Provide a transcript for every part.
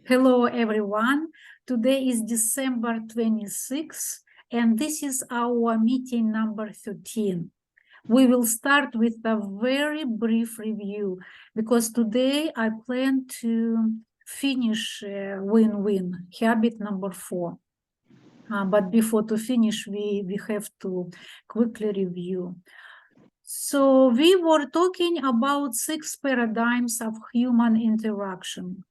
Hello, everyone. Today is December 26th, and this is our meeting number 13. We will start with a very brief review because today I plan to finish win-win, habit number 4. But before to finish, we have to quickly review. So we were talking about 6 paradigms of human interaction,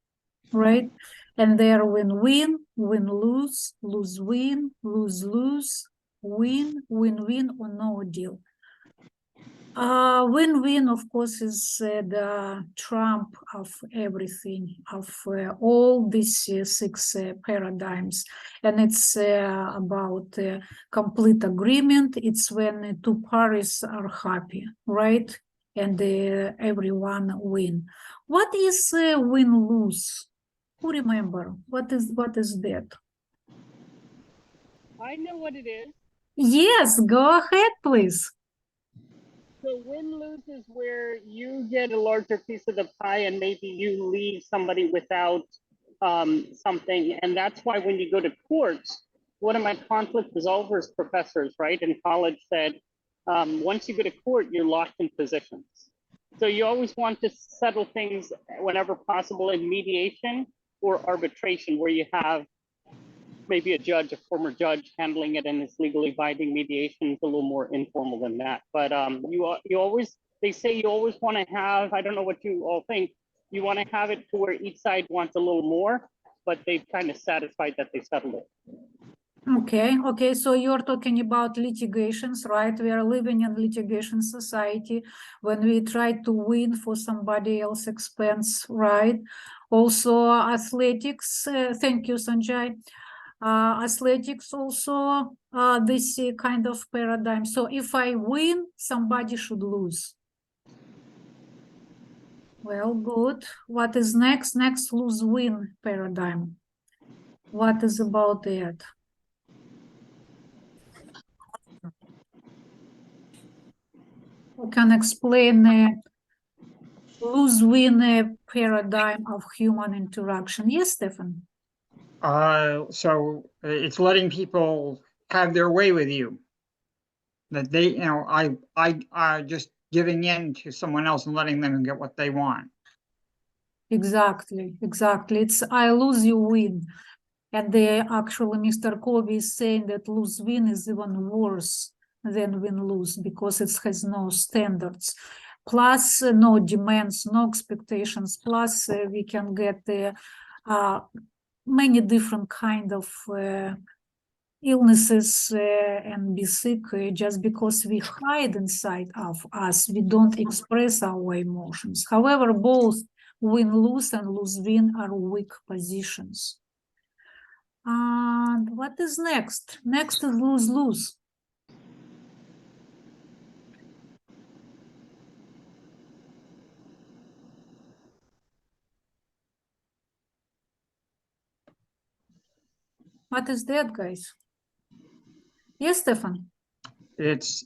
right? And they're win-win, win-lose, lose-win, lose-lose, win, win-win, or no deal. Win-win, of course, is the trump of everything, of all these 6 paradigms. And it's about complete agreement. It's when 2 parties are happy, right? And everyone win. What is win-lose? Who remember? What is that? I know what it is. Yes, go ahead, please. So win-lose is where you get a larger piece of the pie and maybe you leave somebody without something. And that's why when you go to courts, one of my conflict resolvers professors, right, in college said, once you go to court, you're locked in positions. So you always want to settle things whenever possible in mediation or arbitration, where you have maybe a judge, a former judge, handling it, and it's legally binding. Mediation is a little more informal than that. But you always, they say you always want to have, I don't know what you all think, you want to have it to where each side wants a little more, but they've kind of satisfied that they settled it. Okay, so you're talking about litigations, right? We are living in litigation society when we try to win for somebody else's expense, right? Also athletics, thank you, Sanjay. Athletics also this kind of paradigm. So if I win, somebody should lose. Well, good. What is next? Next, lose-win paradigm. What is about that? We can explain lose-win paradigm of human interaction. Yes, Stefan? So it's letting people have their way with you. That they, I just giving in to someone else and letting them get what they want. Exactly. It's I lose, you win. And actually, Mr. Covey is saying that lose-win is even worse than win-lose because it has no standards. Plus, no demands, no expectations. Plus, we can get many different kind of illnesses and be sick just because we hide inside of us. We don't express our emotions. However, both win-lose and lose-win are weak positions. And what is next? Next is lose-lose. What is that, guys? Yes, Stefan. It's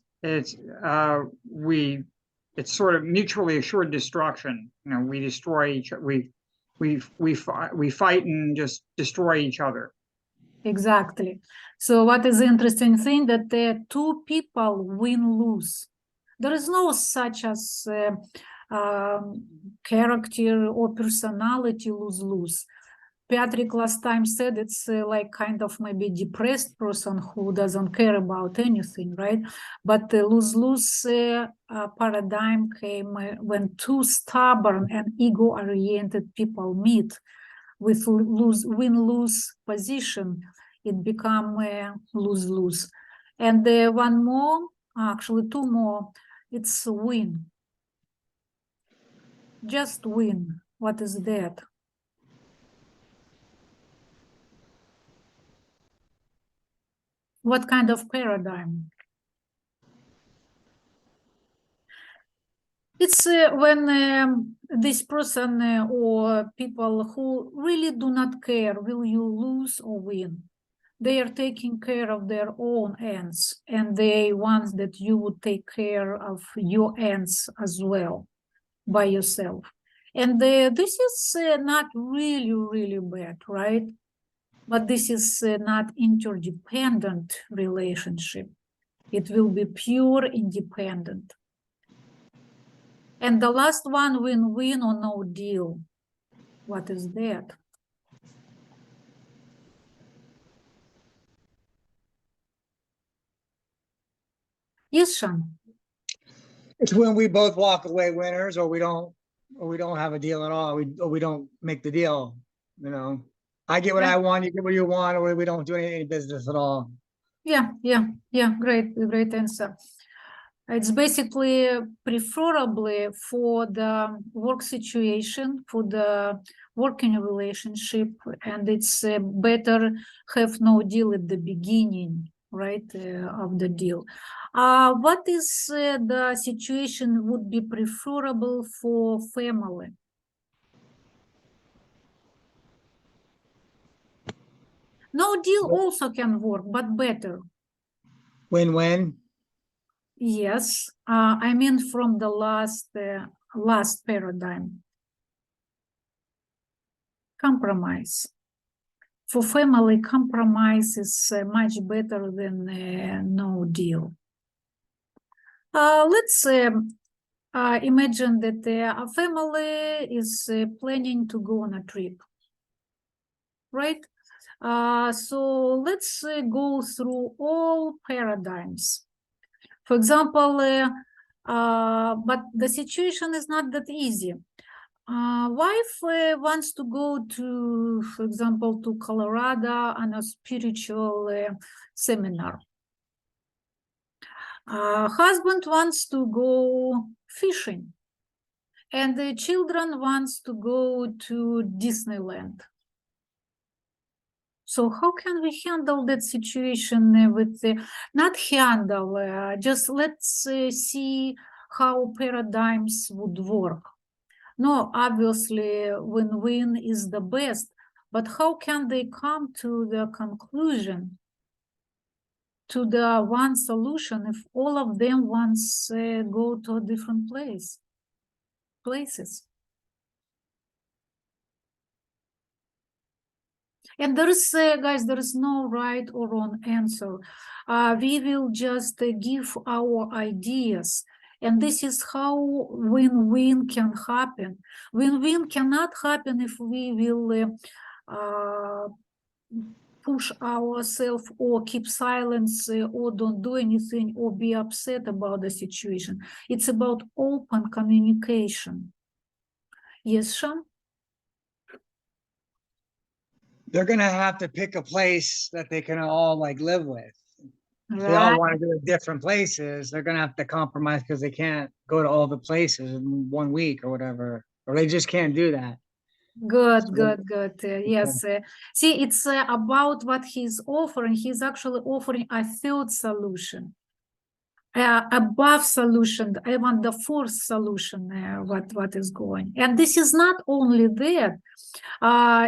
sort of mutually assured destruction. We destroy each. We fight and just destroy each other. Exactly. So what is the interesting thing that the 2 people win-lose. There is no such as character or personality lose-lose. Patrick last time said it's like kind of maybe depressed person who doesn't care about anything, right? But the lose-lose paradigm came when 2 stubborn and ego-oriented people meet with win-lose position. It become lose-lose. And one more, actually 2 more, it's win. Just win. What is that? What kind of paradigm? It's when this person or people who really do not care, will you lose or win? They are taking care of their own ends, and they want that you would take care of your ends as well by yourself. And this is not really bad, right? But this is not interdependent relationship. It will be pure independent. And the last one, win-win or no deal. What is that? Yes, Sean. It's when we both walk away winners, or we don't have a deal at all. Or we don't make the deal. You know, I get what I want, you get what you want, or we don't do any business at all. Yeah. Great answer. It's basically preferably for the work situation, for the working relationship, and it's better have no deal at the beginning, right, of the deal. What is the situation would be preferable for family? No deal also can work, but better. Win-win. Yes, I mean from the last paradigm. Compromise. For family, compromise is much better than no deal. Let's imagine that a family is planning to go on a trip, right? So let's go through all paradigms. For example, but the situation is not that easy. Wife wants to go to, for example, to Colorado on a spiritual seminar. Husband wants to go fishing, and the children wants to go to Disneyland. So how can we handle that situation with not handle, just let's see how paradigms would work. No, obviously win-win is the best, but how can they come to the conclusion, to the one solution, if all of them wants go to a different places? And there is, guys, there is no right or wrong answer. We will just give our ideas. And this is how win-win can happen. Win-win cannot happen if we will push ourselves or keep silence or don't do anything or be upset about the situation. It's about open communication. Yes, Sean? They're gonna have to pick a place that they can all like live with. If they Right. all want to go to different places, they're gonna have to compromise because they can't go to all the places in 1 week or whatever, or they just can't do that. Good. So- Yes. See, it's about what he's offering. He's actually offering a third solution, above solution. I want the fourth solution. What is going, and this is not only that.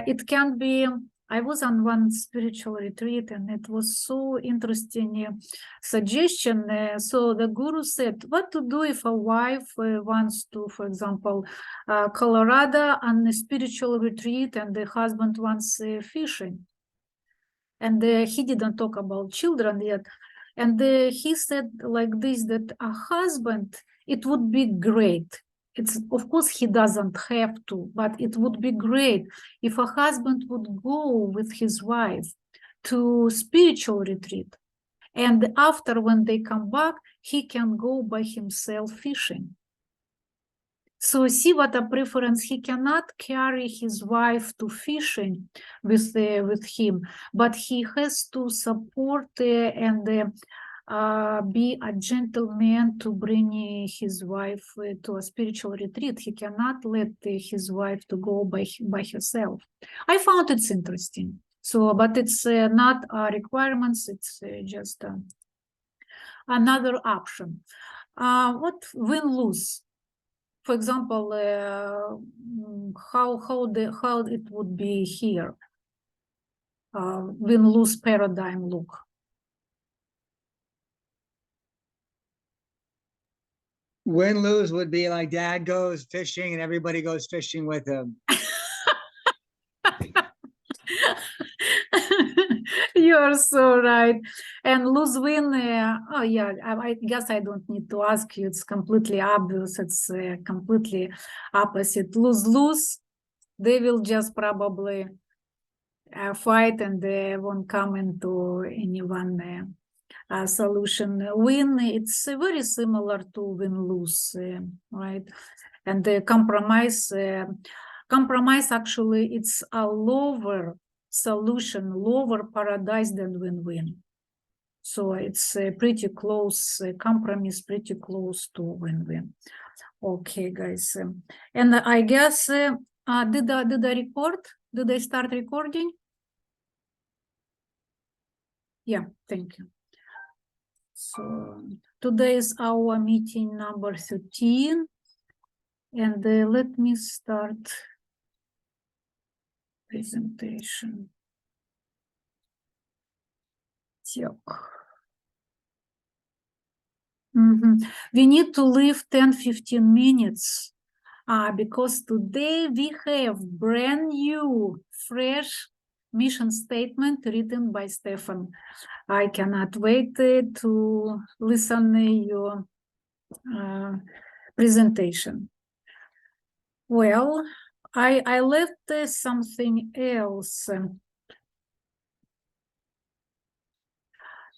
It can be. I was on one spiritual retreat, and it was so interesting suggestion. So the guru said, what to do if a wife wants to, for example, Colorado on a spiritual retreat, and the husband wants fishing. And he didn't talk about children yet. And he said like this, that a husband, it would be great. It's, of course, he doesn't have to, but it would be great if a husband would go with his wife to spiritual retreat. And after, when they come back, he can go by himself fishing. So see what a preference. He cannot carry his wife to fishing with him, but he has to support and be a gentleman to bring his wife to a spiritual retreat. He cannot let his wife to go by herself. I found it's interesting. So, but it's not a requirement. It's just another option. What win-lose? For example, how it would be here, win-lose paradigm look. Win-lose would be like dad goes fishing and everybody goes fishing with him. You're so right. And lose-win, oh yeah, I guess I don't need to ask you. It's completely obvious. It's completely opposite. Lose-lose, they will just probably fight and they won't come into any one solution. Win, it's very similar to win-lose, right? And the compromise, compromise actually it's a lower solution, lower paradise than win-win. So it's pretty close, compromise pretty close to win-win. Okay, guys. And I guess, did I record? Did I start recording? Yeah, thank you. So today is our meeting number 13. And let me start presentation. We need to leave 10-15 minutes because today we have brand new, fresh mission statement written by Stefan. I cannot wait to listen to your presentation. Well, I left something else.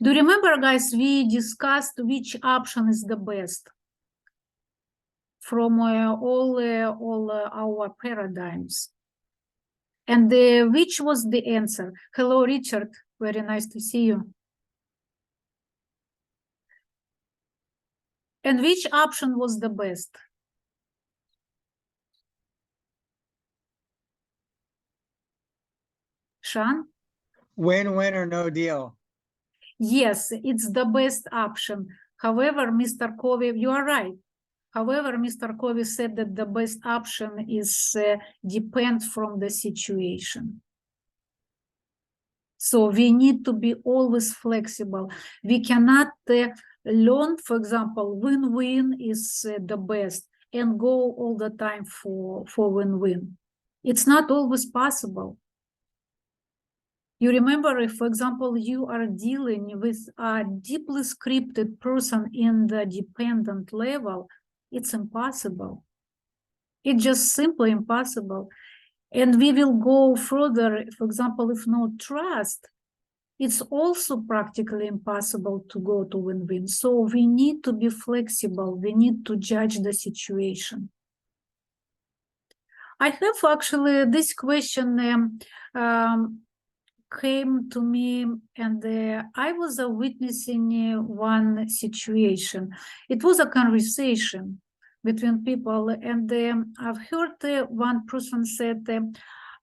Do you remember, guys, we discussed which option is the best from all our paradigms? And which was the answer? Hello, Richard. Very nice to see you. And which option was the best? Sean? Win-win or no deal. Yes, it's the best option. However, Mr. Covey, you are right. However, Mr. Covey said that the best option is depends from the situation. So we need to be always flexible. We cannot learn, for example, win-win is the best and go all the time for win-win. It's not always possible. You remember if, for example, you are dealing with a deeply scripted person in the dependent level, it's impossible. It's just simply impossible. And we will go further. For example, if no trust, it's also practically impossible to go to win-win. So we need to be flexible. We need to judge the situation. I have actually this question came to me, and I was witnessing one situation. It was a conversation between people, and I've heard one person said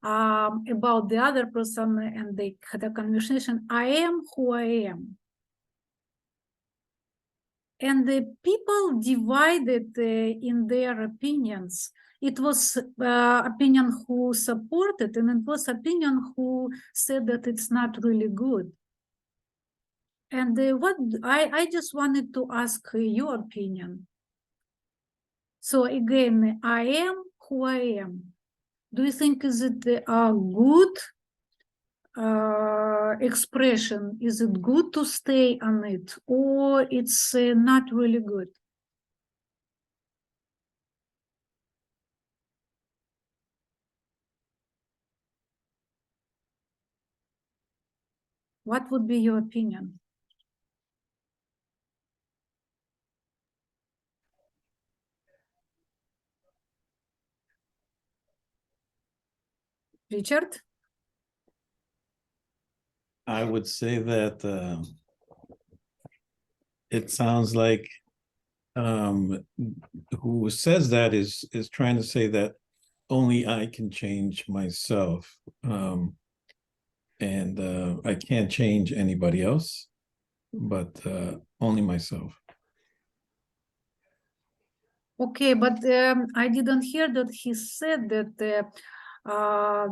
about the other person, and they had a conversation, I am who I am. And the people divided in their opinions. It was opinion who supported, and it was opinion who said that it's not really good. And what I just wanted to ask your opinion. So again, I am who I am. Do you think is it a good expression? Is it good to stay on it, or it's not really good? What would be your opinion? Richard? I would say that it sounds like who says that is trying to say that only I can change myself, and I can't change anybody else, but only myself. Okay, but I didn't hear that he said that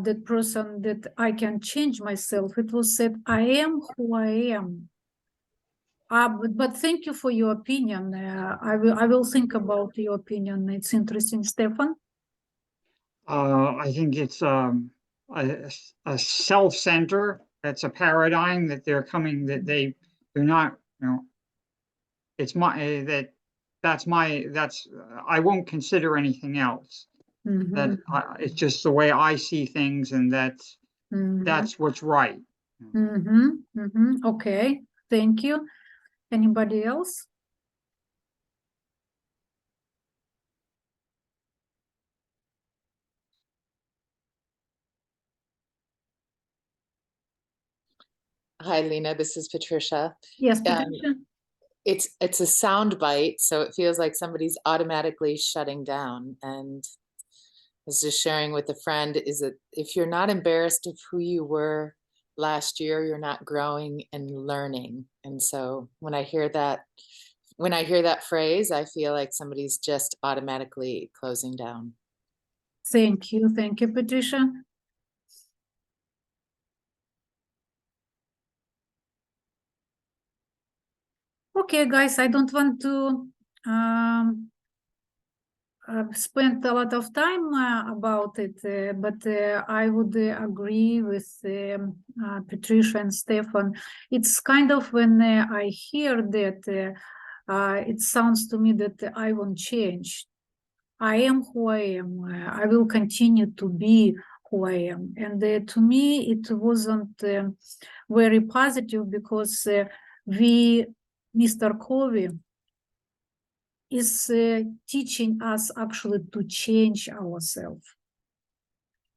that person that I can change myself. It was said, I am who I am. But thank you for your opinion. I will think about your opinion. It's interesting, Stefan. I think it's a self-center. That's a paradigm that they're coming, that they're not, you know, it's my, that's I won't consider anything else. That Mhm, it's just the way I see things, and that's mhm, what's right. Okay, thank you. Anybody else? Hi, Lena. This is Patricia. Yes, Um, Patricia? it's a sound bite, so it feels like somebody's automatically shutting down. And I was just sharing with a friend, is that if you're not embarrassed of who you were last year, you're not growing and learning. And so when I hear that phrase, I feel like somebody's just automatically closing down. Thank you, Patricia. Okay, guys, I don't want to spend a lot of time about it, but I would agree with Patricia and Stefan. It's kind of when I hear that, it sounds to me that I won't change. I am who I am. I will continue to be who I am. And to me, it wasn't very positive because Mr. Covey is teaching us actually to change ourselves.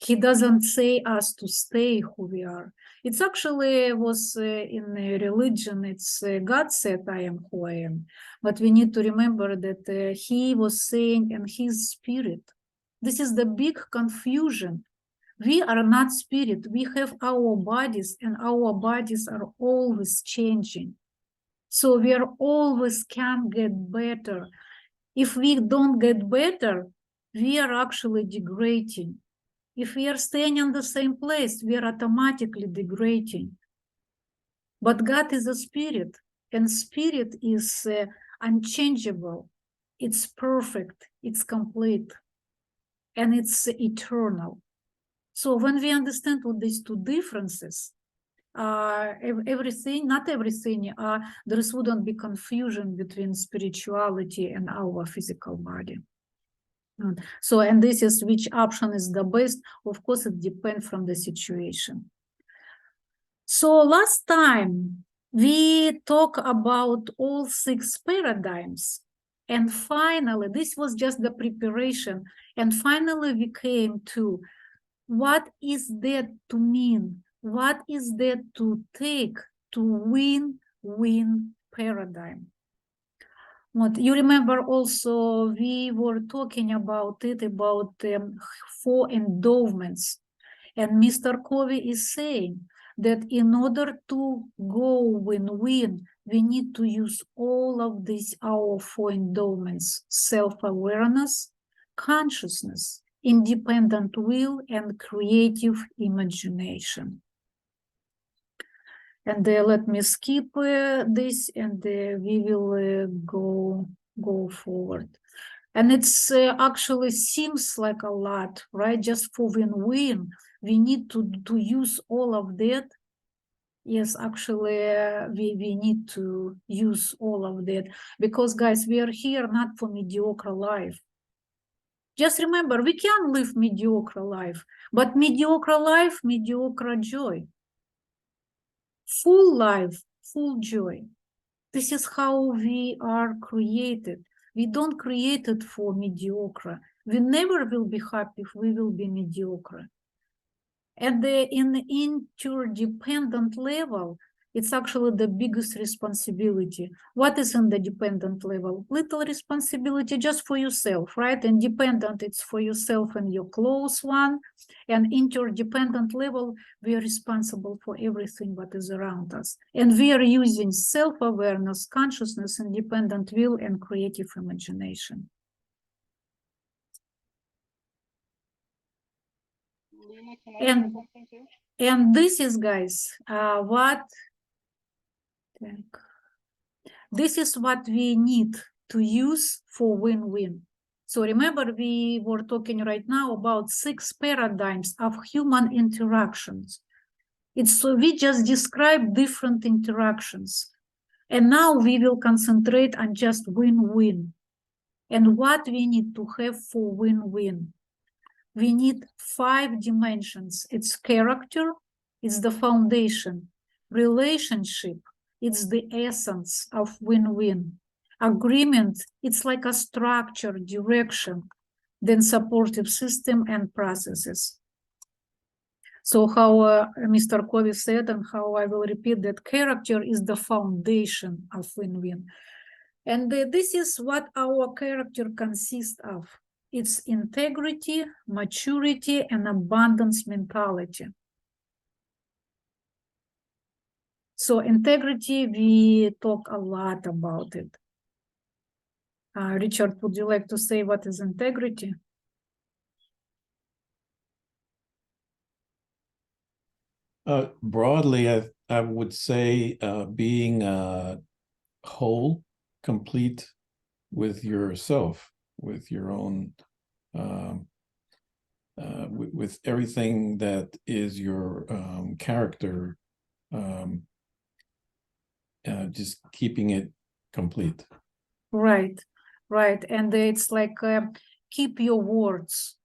He doesn't say us to stay who we are. It's actually was in religion, it's God said, I am who I am. But we need to remember that he was saying, and his spirit. This is the big confusion. We are not spirit. We have our bodies, and our bodies are always changing. So we are always can get better. If we don't get better, we are actually degrading. If we are staying in the same place, we are automatically degrading. But God is a spirit, and spirit is unchangeable. It's perfect, it's complete, and it's eternal. So when we understand what these two differences, everything, not everything, there wouldn't be confusion between spirituality and our physical body. So, and this is which option is the best. Of course, it depends from the situation. So last time we talked about all 6 paradigms. And finally, this was just the preparation. And finally, we came to what is that to mean? What is that to take to win-win paradigm? What you remember also, we were talking about it, about 4 endowments. And Mr. Covey is saying that in order to go win-win, we need to use all of these, our 4 endowments: self-awareness, consciousness, independent will, and creative imagination. And let me skip this, and we will go forward. And it's actually seems like a lot, right? Just for win-win, we need to use all of that. Yes, actually, we need to use all of that, because guys, we are here not for mediocre life. Just remember, we can live mediocre life, but mediocre life, mediocre joy. Full life, full joy. This is how we are created. We don't create it for mediocre. We never will be happy if we will be mediocre. And in the interdependent level, it's actually the biggest responsibility. What is in the dependent level? Little responsibility just for yourself, right? And dependent, it's for yourself and your close one. And interdependent level, we are responsible for everything that is around us. And we are using self-awareness, consciousness, independent will, and creative imagination. Lena, can I say something too? And this is, guys, what This is what we need to use for win-win. So remember, we were talking right now about 6 paradigms of human interactions. It's so we just describe different interactions. And now we will concentrate on just win-win. And what we need to have for win-win. We need 5 dimensions. It's character, it's the foundation. Relationship, it's the essence of win-win. Agreement, it's like a structure, direction, then supportive system and processes. So how Mr. Covey said, and how I will repeat, that character is the foundation of win-win. And this is what our character consists of. It's integrity, maturity, and abundance mentality. So integrity, we talk a lot about it. Richard, would you like to say what is integrity? Broadly, I would say being whole, complete with yourself, with your own, with everything that is your character, just keeping it complete. Right, right. And it's like keep your words.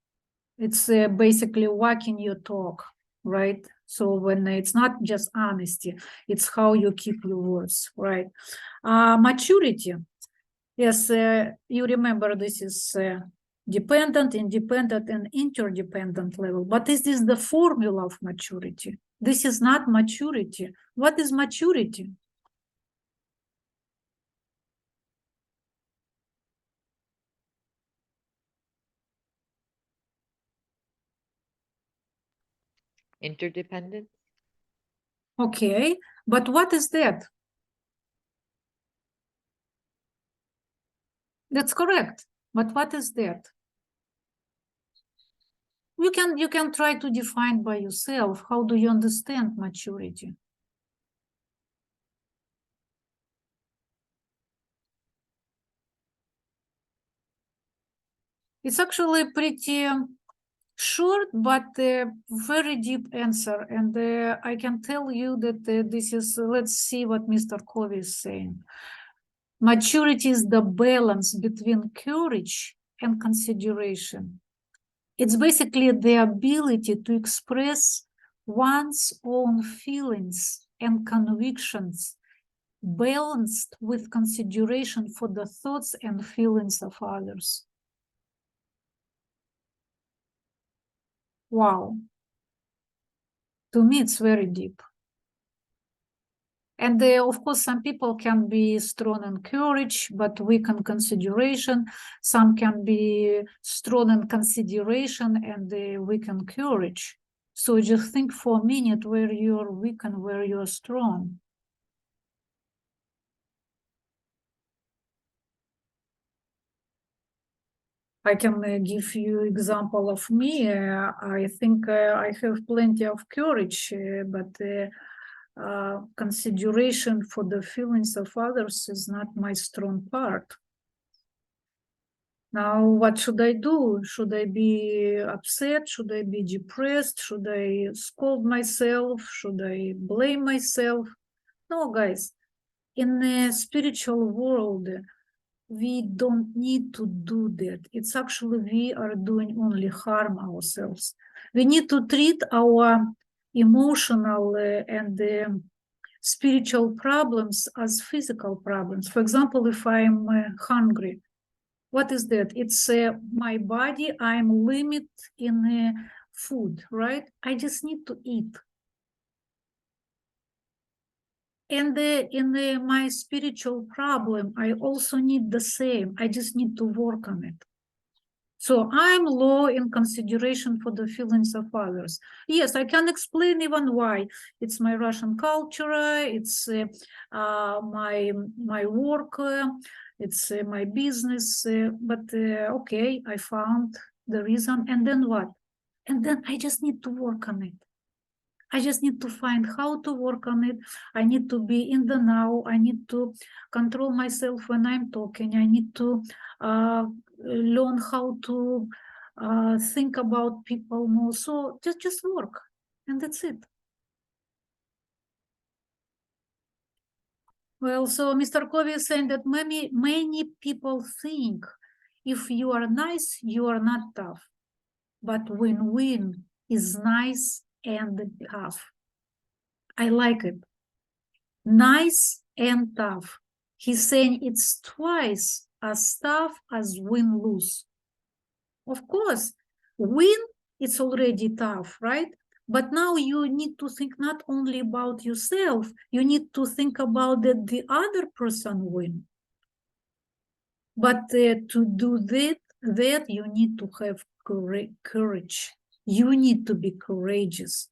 It's basically walking your talk, right? So when it's not just honesty, it's how you keep your words, right? Maturity. Yes, you remember this is dependent, independent, and interdependent level. But is this the formula of maturity? This is not maturity. What is maturity? Interdependence? Okay, but what is that? That's correct. But what is that? You can try to define by yourself. How do you understand maturity? It's actually pretty short, but very deep answer. And I can tell you that this is, let's see what Mr. Covey is saying. Maturity is the balance between courage and consideration. It's basically the ability to express one's own feelings and convictions, balanced with consideration for the thoughts and feelings of others. Wow. To me, it's very deep. And of course, some people can be strong in courage, but weak in consideration. Some can be strong in consideration and weak in courage. So just think for a minute where you're weak and where you're strong. I can give you example of me. I think I have plenty of courage, but consideration for the feelings of others is not my strong part. Now, what should I do? Should I be upset? Should I be depressed? Should I scold myself? Should I blame myself? No, guys, in the spiritual world, we don't need to do that. It's actually we are doing only harm ourselves. We need to treat our emotional and spiritual problems as physical problems. For example, if I'm hungry, what is that? It's my body, I'm limited in food, right? I just need to eat. And in my spiritual problem, I also need the same. I just need to work on it. So I'm low in consideration for the feelings of others. Yes, I can explain even why. It's my Russian culture, it's my work, it's my business, but okay, I found the reason, and then what? And then I just need to work on it. I just need to find how to work on it. I need to be in the now. I need to control myself when I'm talking. I need to learn how to think about people more. So just work, and that's it. Well, so Mr. Covey is saying that many people think if you are nice, you are not tough. But win-win is nice and tough. I like it. Nice and tough. He's saying it's twice as tough as win-lose. Of course, win, it's already tough, right? But now you need to think not only about yourself, you need to think about that the other person win. But to do that you need to have courage. You need to be courageous.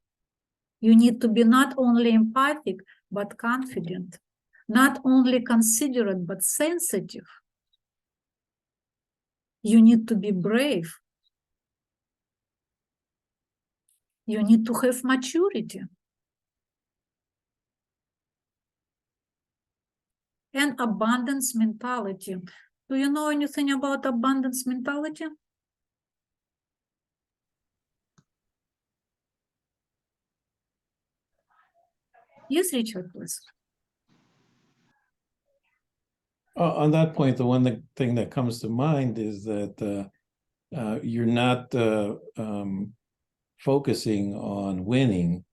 You need to be not only empathic, but confident. Not only considerate, but sensitive. You need to be brave. You need to have maturity. And abundance mentality. Do you know anything about abundance mentality? Yes, Richard, please. On that point, the one thing that comes to mind is that you're not focusing on winning,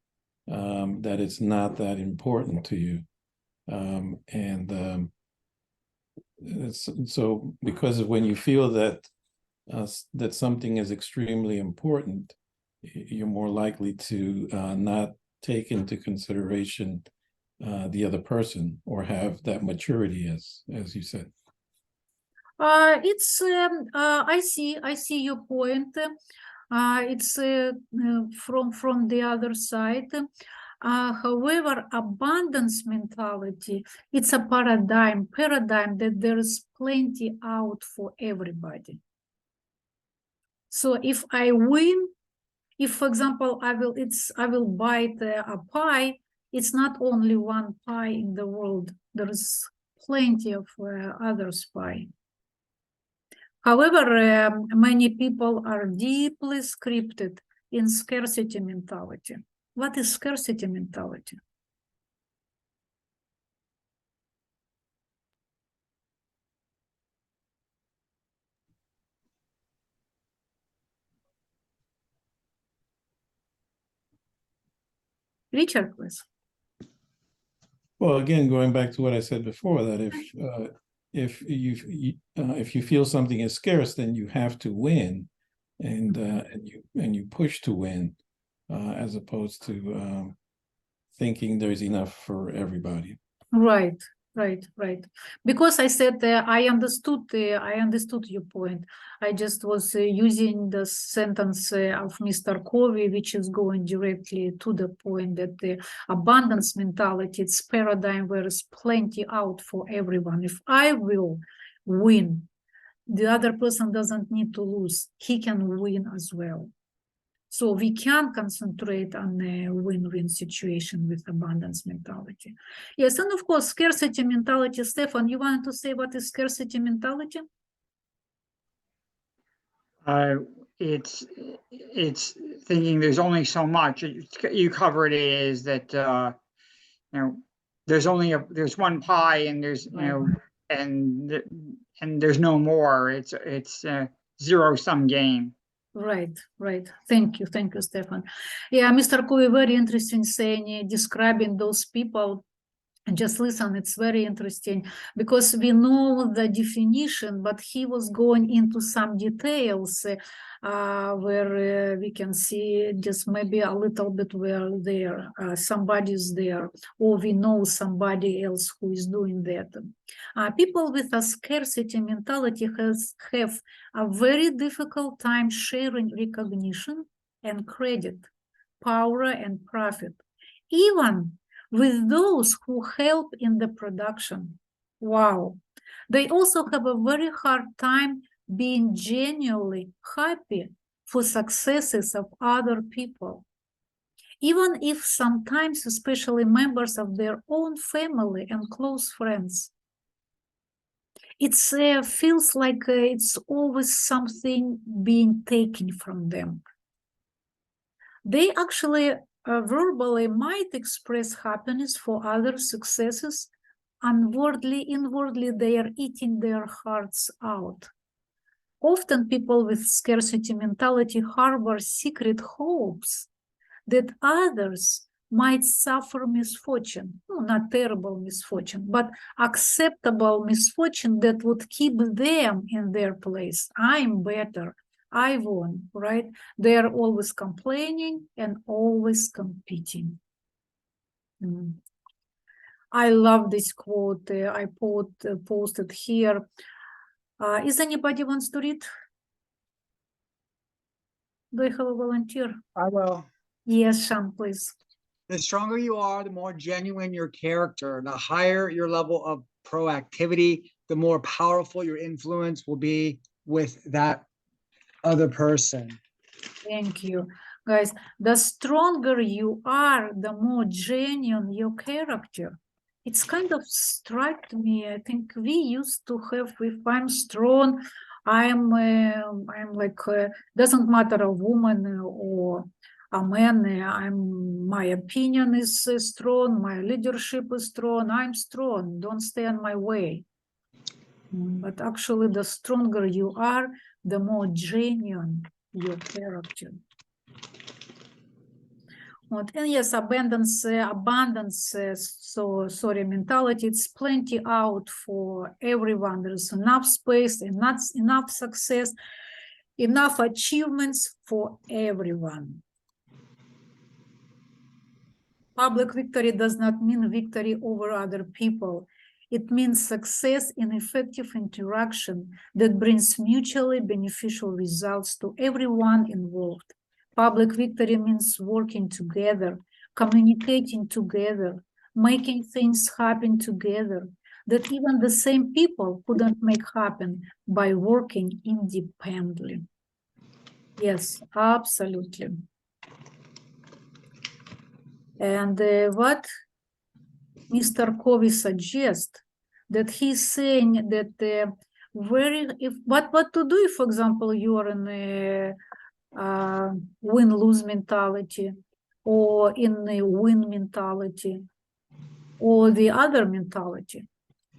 that it's not that important to you. So because when you feel that that something is extremely important, you're more likely to not take into consideration the other person or have that maturity, as you said. I see your point. It's from the other side. However, abundance mentality, it's a paradigm that there is plenty out for everybody. So if I win, if, for example, I will bite a pie, it's not only one pie in the world. There is plenty of others pie. However, many people are deeply scripted in scarcity mentality. What is scarcity mentality? Richard, please. Well, again, going back to what I said before, that if you feel something is scarce, then you have to win, and you push to win, as opposed to thinking there's enough for everybody. Right. Because I said I understood your point. I just was using the sentence of Mr. Covey, which is going directly to the point that the abundance mentality, it's paradigm where there's plenty out for everyone. If I will win, the other person doesn't need to lose. He can win as well. So we can concentrate on a win-win situation with abundance mentality. Yes, and of course, scarcity mentality. Stefan, you wanted to say what is scarcity mentality? It's thinking there's only so much. You covered it is that there's one pie and there's and there's no more. It's a zero-sum game. Right. Thank you, Stefan. Yeah, Mr. Covey, very interesting saying, describing those people. And just listen, it's very interesting because we know the definition, but he was going into some details where we can see just maybe a little bit where there somebody's there, or we know somebody else who is doing that. People with a scarcity mentality have a very difficult time sharing recognition and credit, power and profit, even with those who help in the production. Wow. They also have a very hard time being genuinely happy for successes of other people. even if sometimes, especially members of their own family and close friends. It feels like it's always something being taken from them. They actually verbally might express happiness for other successes. Inwardly, they are eating their hearts out. Often people with scarcity mentality harbor secret hopes that others might suffer misfortune, no, not terrible misfortune, but acceptable misfortune that would keep them in their place. I'm better, I won, right? They are always complaining and always competing. I love this quote. I posted here. Is anybody wants to read? Do I have a volunteer? I will. Yes, Sean, please. The stronger you are, the more genuine your character, the higher your level of proactivity, the more powerful your influence will be with that other person. Thank you. Guys, the stronger you are, the more genuine your character. It's kind of struck me. I think we used to have, if I'm strong, I'm like, doesn't matter a woman or a man, my opinion is strong, my leadership is strong, I'm strong, don't stay in my way. But actually, the stronger you are, the more genuine your character. And yes, abundance, mentality, it's plenty out for everyone. There's enough space, enough success, enough achievements for everyone. Public victory does not mean victory over other people. It means success in effective interaction that brings mutually beneficial results to everyone involved. Public victory means working together, communicating together, making things happen together, that even the same people couldn't make happen by working independently. Yes, absolutely. And what Mr. Covey suggests, that he's saying that what to do if, for example, you are in a win-lose mentality, or in a win mentality, or the other mentality.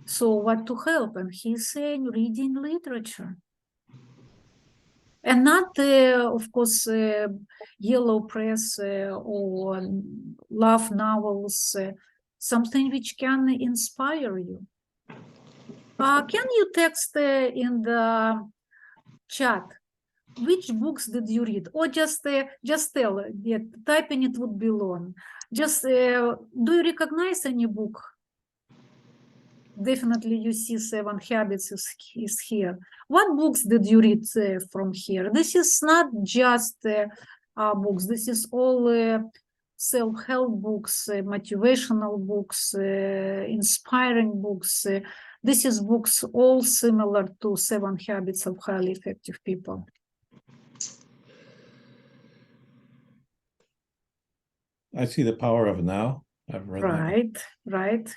So what to help? And he's saying reading literature. And not, of course, yellow press or love novels, something which can inspire you. Can you text in the chat which books did you read? Or just tell, typing it would be long. Just, do you recognize any book? Definitely you see 7 Habits is here. What books did you read from here? This is not just books. This is all self-help books, motivational books, inspiring books. This is books all similar to 7 Habits of Highly Effective People. I see The Power of Now. I've read that one. Right.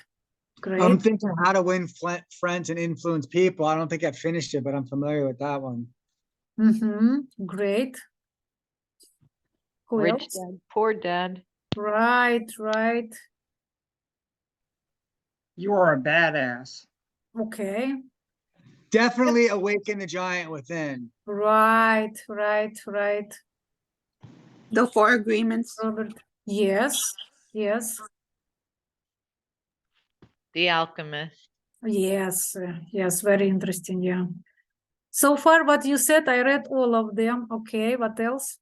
Great. I'm thinking How to Win Friends and Influence People. I don't think I finished it, but I'm familiar with that one. Great. Who Rich else? Dad, Poor Dad. Right. You are a badass. Okay. Definitely Awaken the Giant Within. Right. The 4 Agreements. Robert. Yes. The Alchemist. Yes, very interesting, yeah. So far, what you said, I read all of them. Okay, what else?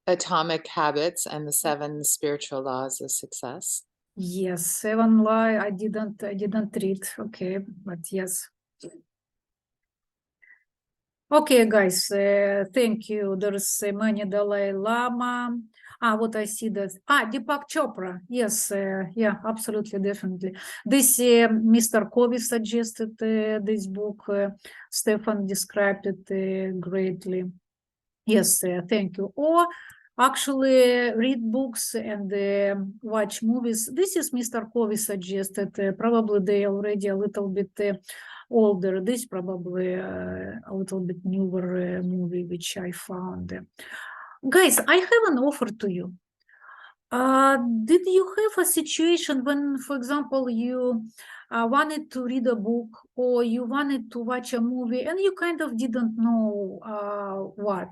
Atomic Habits and the 7 Spiritual Laws of Success. Yes, 7 Lie. I didn't read. Okay, but yes. Okay, guys, thank you. There's many Dalai Lama. What I see that. Deepak Chopra. Yes, yeah, absolutely, definitely. This Mr. Covey suggested this book. Stefan described it greatly. Yes, thank you. Or actually read books and watch movies. This is Mr. Covey suggested. Probably they already a little bit older. This probably a little bit newer movie which I found. Guys, I have an offer to you. Did you have a situation when, for example, you wanted to read a book or you wanted to watch a movie and you kind of didn't know what?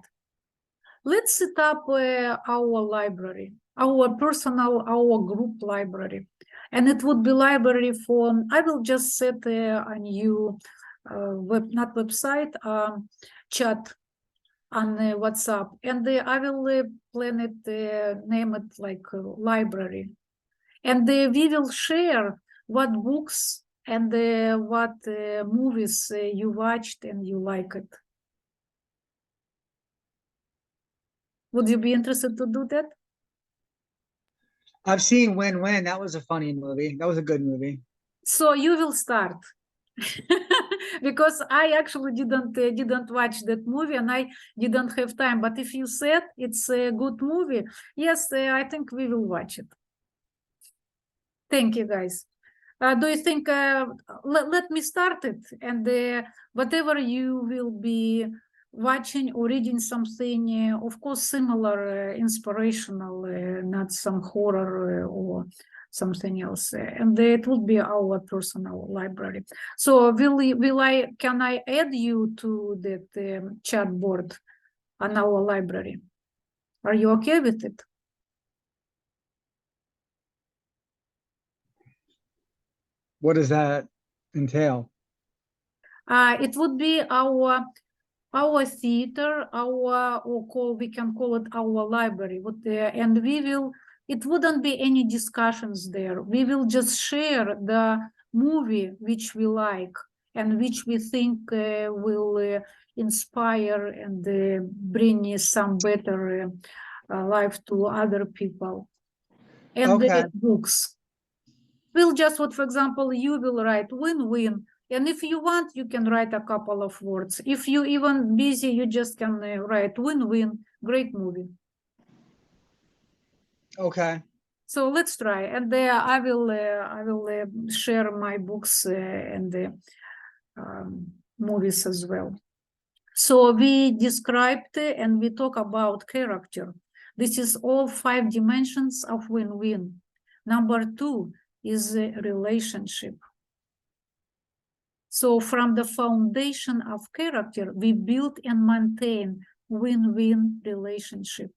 Let's set up our library, our personal, our group library. And it would be library for, I will just set a new not website, chat on WhatsApp. And I will plan it, name it like library. And we will share what books and what movies you watched and you like it. Would you be interested to do that? I've seen Win-Win. That was a funny movie. That was a good movie. So you will start. Because I actually didn't watch that movie and I didn't have time. But if you said it's a good movie, yes, I think we will watch it. Thank you, guys. Do you think, let me start it, and whatever you will be watching or reading something, of course, similar, inspirational, not some horror or something else, and it will be our personal library. So can I add you to that chat board on our library? Are you okay with it? What does that entail? It would be our theater, we can call it our library. And it wouldn't be any discussions there. We will just share the movie which we like and which we think will inspire and bring some better life to other people. And Okay. books. We'll just, for example, you will write win-win. And if you want, you can write a couple of words. If you even busy, you just can write win-win. Great movie. Okay. So let's try. And I will share my books and the movies as well. So we described and we talk about character. This is all 5 dimensions of win-win. Number 2 is a relationship. So from the foundation of character, we build and maintain win-win relationship.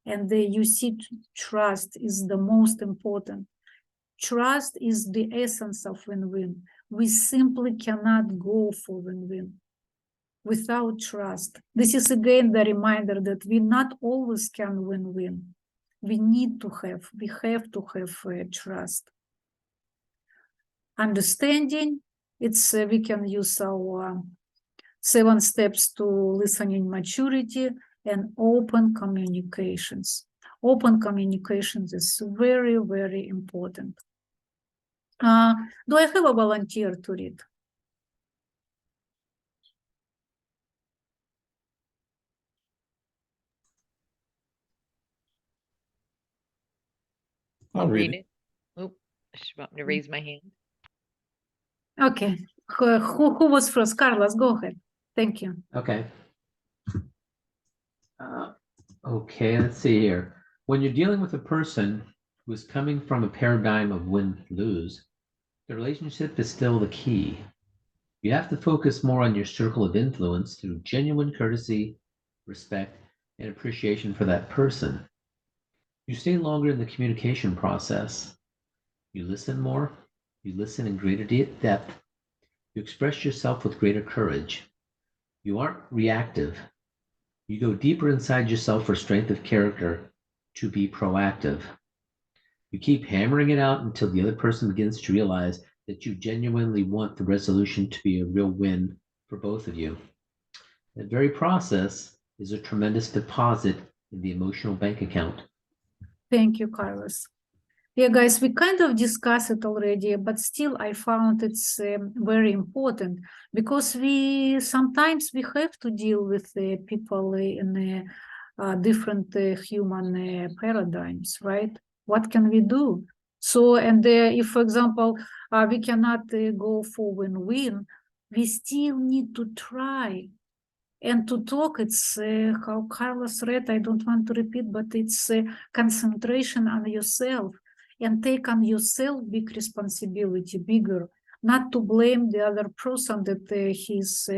And you see, trust is the most important. Trust is the essence of win-win. We simply cannot go for win-win without trust. This is again the reminder that we not always can win-win. We have to have trust. Understanding, we can use our 7 steps to listening maturity and open communications. Open communications is very, very important. Do I have a volunteer to read? I'll read read it. Oh, she want me to raise my hand. Okay. Who was first? Carlos, go ahead. Thank you. Okay. Okay, let's see here. When you're dealing with a person who is coming from a paradigm of win-lose, the relationship is still the key. You have to focus more on your circle of influence through genuine courtesy, respect, and appreciation for that person. You stay longer in the communication process. You listen more. You listen in greater depth. You express yourself with greater courage. You aren't reactive. You go deeper inside yourself for strength of character to be proactive. You keep hammering it out until the other person begins to realize that you genuinely want the resolution to be a real win for both of you. That very process is a tremendous deposit in the emotional bank account. Thank you, Carlos. Yeah, guys, we kind of discussed it already, but still I found it's very important because we sometimes we have to deal with people in different human paradigms, right? What can we do? So, and if, for example, we cannot go for win-win, we still need to try. And to talk, it's how Carlos read, I don't want to repeat, but it's concentration on yourself and take on yourself big responsibility, bigger, not to blame the other person that he's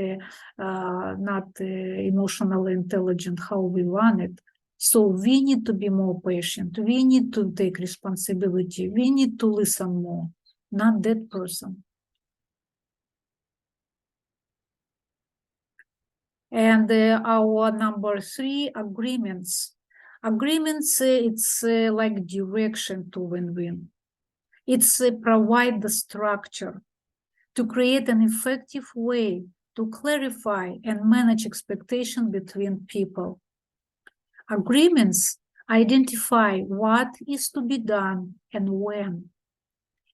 not emotionally intelligent how we want it. So we need to be more patient. We need to take responsibility. We need to listen more, not that person. And our number 3, agreements. Agreements, it's like direction to win-win. It's provide the structure to create an effective way to clarify and manage expectation between people. Agreements identify what is to be done and when.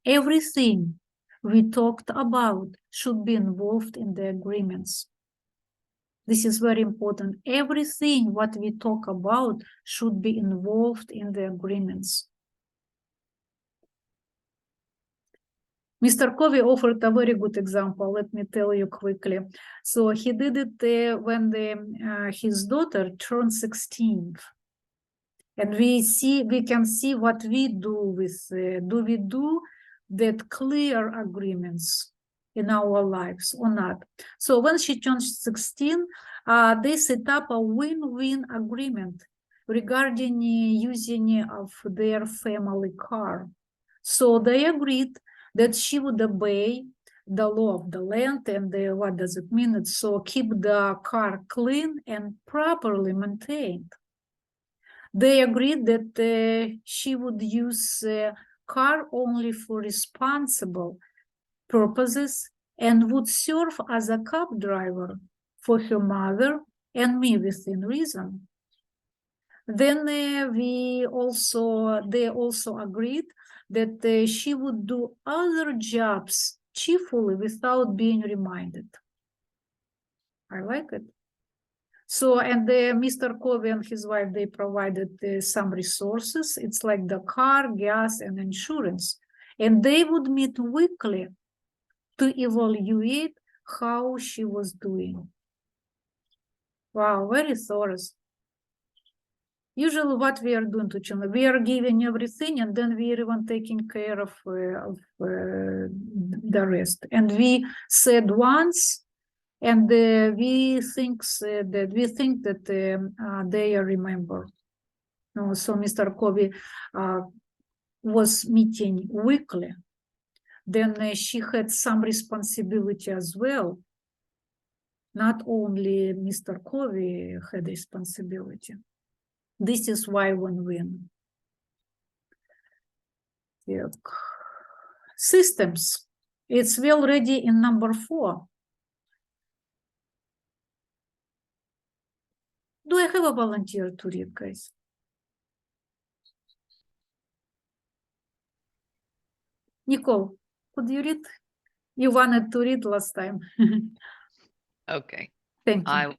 Everything we talked about should be involved in the agreements. This is very important. Everything what we talk about should be involved in the agreements. Mr. Covey offered a very good example. Let me tell you quickly. So he did it when his daughter turned 16. And we can see what we do with, do we do that clear agreements in our lives or not? So when she turned 16, they set up a win-win agreement regarding using of their family car. So they agreed that she would obey the law of the land, and what does it mean? It's so keep the car clean and properly maintained. They agreed that she would use car only for responsible purposes and would serve as a cab driver for her mother and me within reason. Then they also agreed that she would do other jobs cheerfully without being reminded. I like it. So, and Mr. Covey and his wife, they provided some resources. It's like the car, gas, and insurance. And they would meet weekly to evaluate how she was doing. Wow, very thorough. Usually what we are doing to children, we are giving everything and then we are even taking care of the rest. And we said once, and we think that they remember. No, so Mr. Covey was meeting weekly. Then she had some responsibility as well. Not only Mr. Covey had responsibility. This is why win-win. Yeah. Systems. It's already in number 4. Do I have a volunteer to read, guys? Nicole, could you read? You wanted to read last time. Okay. Thank you. I will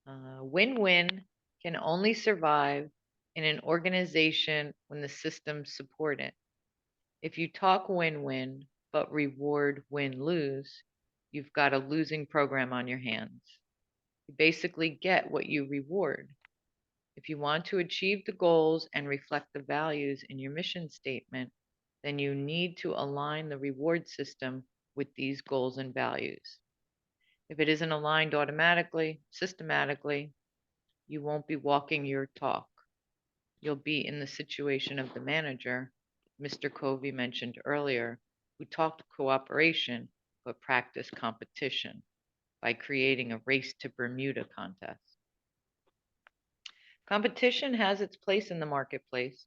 read. Win-win can only survive in an organization when the systems support it. If you talk win-win, but reward win-lose, you've got a losing program on your hands. You basically get what you reward. If you want to achieve the goals and reflect the values in your mission statement, then you need to align the reward system with these goals and values. If it isn't aligned automatically, systematically, you won't be walking your talk. You'll be in the situation of the manager, Mr. Covey mentioned earlier, who talked cooperation but practiced competition by creating a race to Bermuda contest. Competition has its place in the marketplace,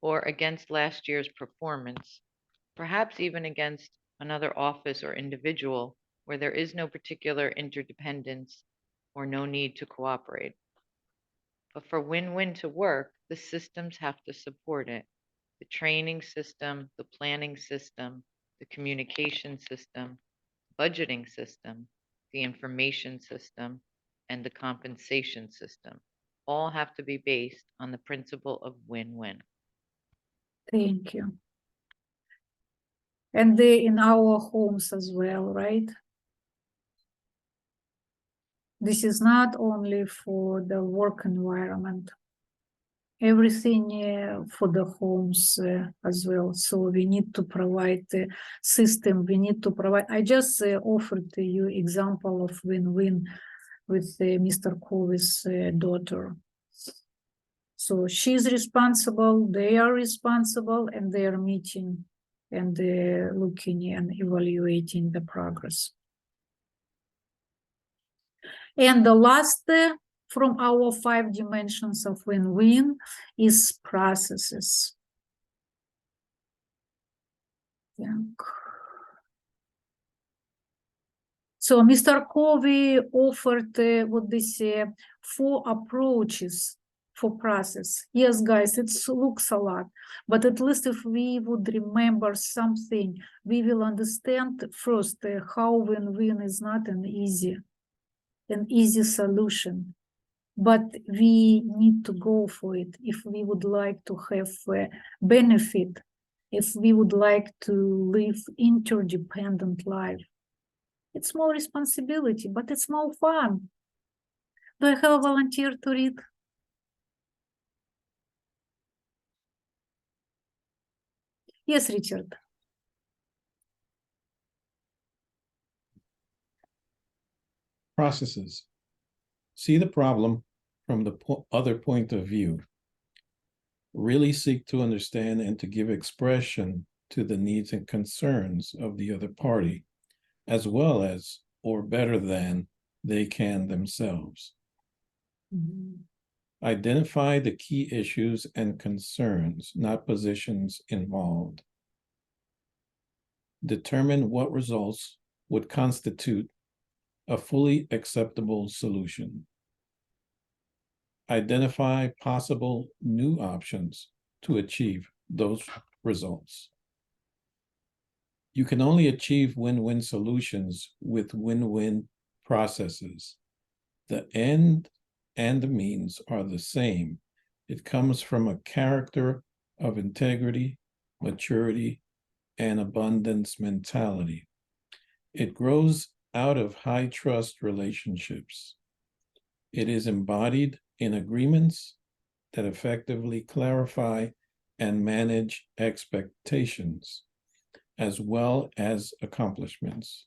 or against last year's performance, perhaps even against another office or individual where there is no particular interdependence or no need to cooperate. But for win-win to work, the systems have to support it. the training system, the planning system, the communication system, budgeting system, the information system, and the compensation system. All have to be based on the principle of win-win. Thank you. And they in our homes as well, right? This is not only for the work environment, everything for the homes as well. So we need to provide the system, we need to provide, I just offered to you example of win-win with Mr. Covey's daughter. So she's responsible, they are responsible, and they are meeting and looking and evaluating the progress. And the last from our 5 dimensions of win-win is processes. Yeah. So Mr. Covey offered what they say 4 approaches for process. Yes, guys, it looks a lot, but at least if we would remember something, we will understand first how win-win is not an easy solution, but we need to go for it if we would like to have a benefit, if we would like to live interdependent life. It's more responsibility, but it's more fun. Do I have a volunteer to read? Yes, Richard. Processes. See the problem from the other point of view. Really seek to understand and to give expression to the needs and concerns of the other party, as well as, or better than, they can themselves. Mm-hmm. Identify the key issues and concerns, not positions involved. Determine what results would constitute a fully acceptable solution. Identify possible new options to achieve those results. You can only achieve win-win solutions with win-win processes. The end and the means are the same. It comes from a character of integrity, maturity, and abundance mentality. It grows out of high trust relationships. It is embodied in agreements that effectively clarify and manage expectations, as well as accomplishments.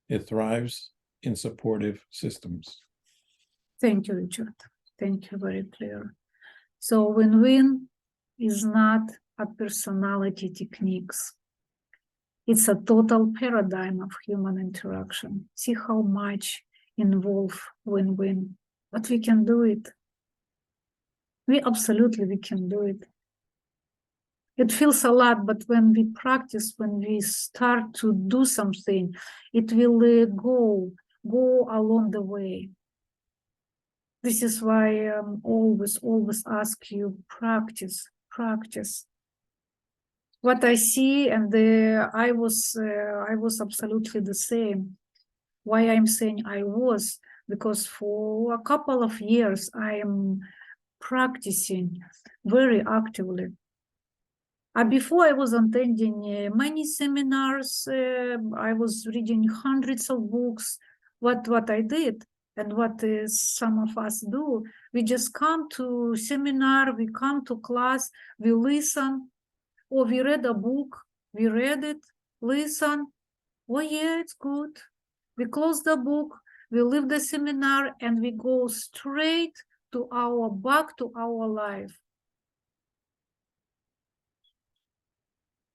It thrives in supportive systems. Thank you, Richard. Thank you, very clear. So win-win is not a personality techniques. It's a total paradigm of human interaction. See how much involve win-win, but we can do it. We can do it. It feels a lot, but when we practice, when we start to do something, it will go along the way. This is why I always ask you, practice. What I see, and I was absolutely the same. Why I'm saying I was, because for a couple of years I am practicing very actively. Before I was attending many seminars, I was reading hundreds of books. What I did, and what some of us do, we just come to seminar, we come to class, we listen, or we read a book, we read it, listen, oh yeah, it's good. We close the book, we leave the seminar, and we go straight back to our life.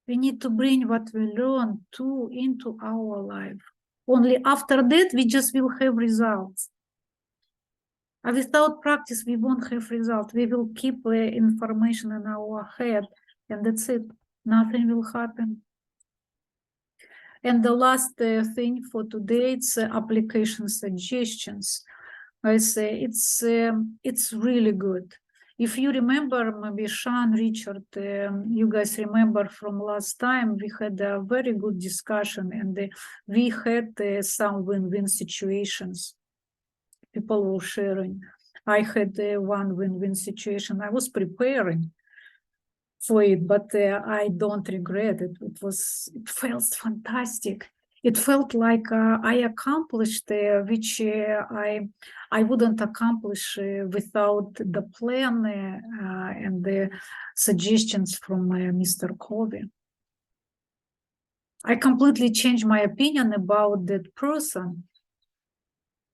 We need to bring what we learn into our life. Only after that, we just will have results. And without practice, we won't have results. We will keep information in our head, and that's it. Nothing will happen. And the last thing for today, it's application suggestions. I say it's really good. If you remember, maybe Sean, Richard, you guys remember from last time, we had a very good discussion, and we had some win-win situations. People were sharing. I had one win-win situation. I was preparing for it, but I don't regret it. It felt fantastic. It felt like I accomplished which I wouldn't accomplish without the plan and the suggestions from Mr. Covey. I completely changed my opinion about that person,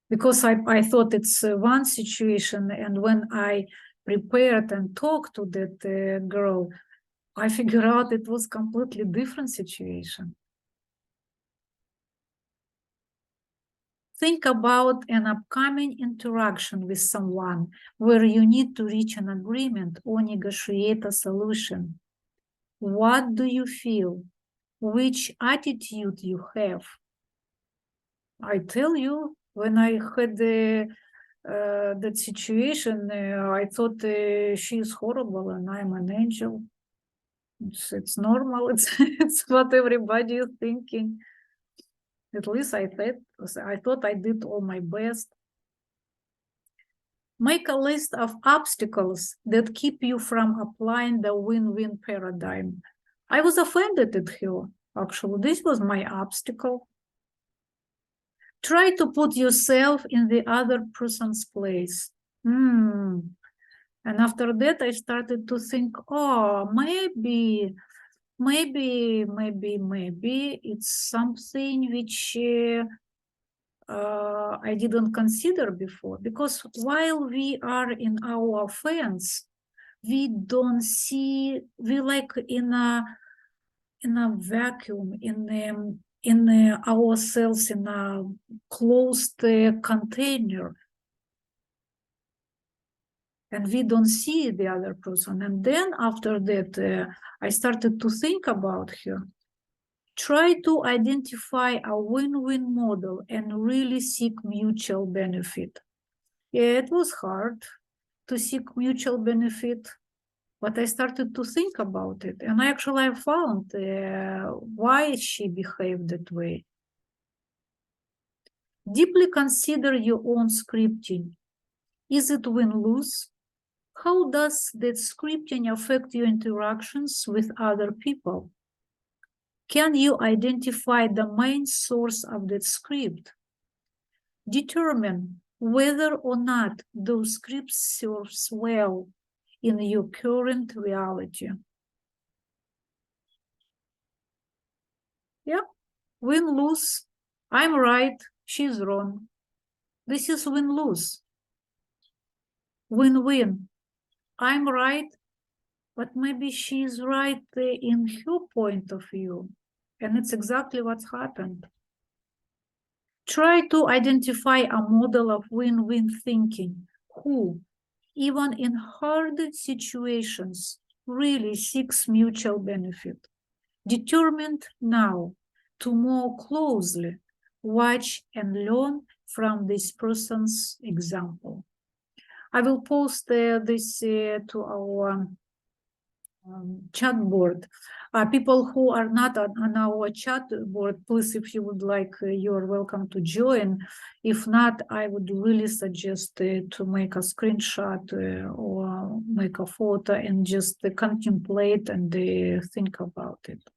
because I thought it's one situation, and when I prepared and talked to that girl, I figured out it was completely different situation. Think about an upcoming interaction with someone where you need to reach an agreement or negotiate a solution. What do you feel? Which attitude you have? I tell you, when I had that situation, I thought she's horrible and I'm an angel. It's normal. It's what everybody is thinking. At least I thought I did all my best. Make a list of obstacles that keep you from applying the win-win paradigm. I was offended at her. Actually, this was my obstacle. Try to put yourself in the other person's place. And after that, I started to think, oh, maybe it's something which I didn't consider before, because while we are in our offense, we don't see, we like in a vacuum, in ourselves in a closed container, and we don't see the other person. And then after that, I started to think about her. Try to identify a win-win model and really seek mutual benefit. Yeah, it was hard to seek mutual benefit, but I started to think about it, and actually I found why she behaved that way. Deeply consider your own scripting. Is it win-lose? How does that scripting affect your interactions with other people? Can you identify the main source of that script? Determine whether or not those scripts serves well in your current reality. Yeah, win-lose. I'm right, she's wrong. This is win-lose. Win-win. I'm right, but maybe she's right in her point of view. And it's exactly what's happened. Try to identify a model of win-win thinking who, even in hard situations, really seeks mutual benefit. Determined now to more closely watch and learn from this person's example. I will post this to our chat board. People who are not on our chat board, please, if you would like, you're welcome to join. If not, I would really suggest to make a screenshot or make a photo and just contemplate and think about it.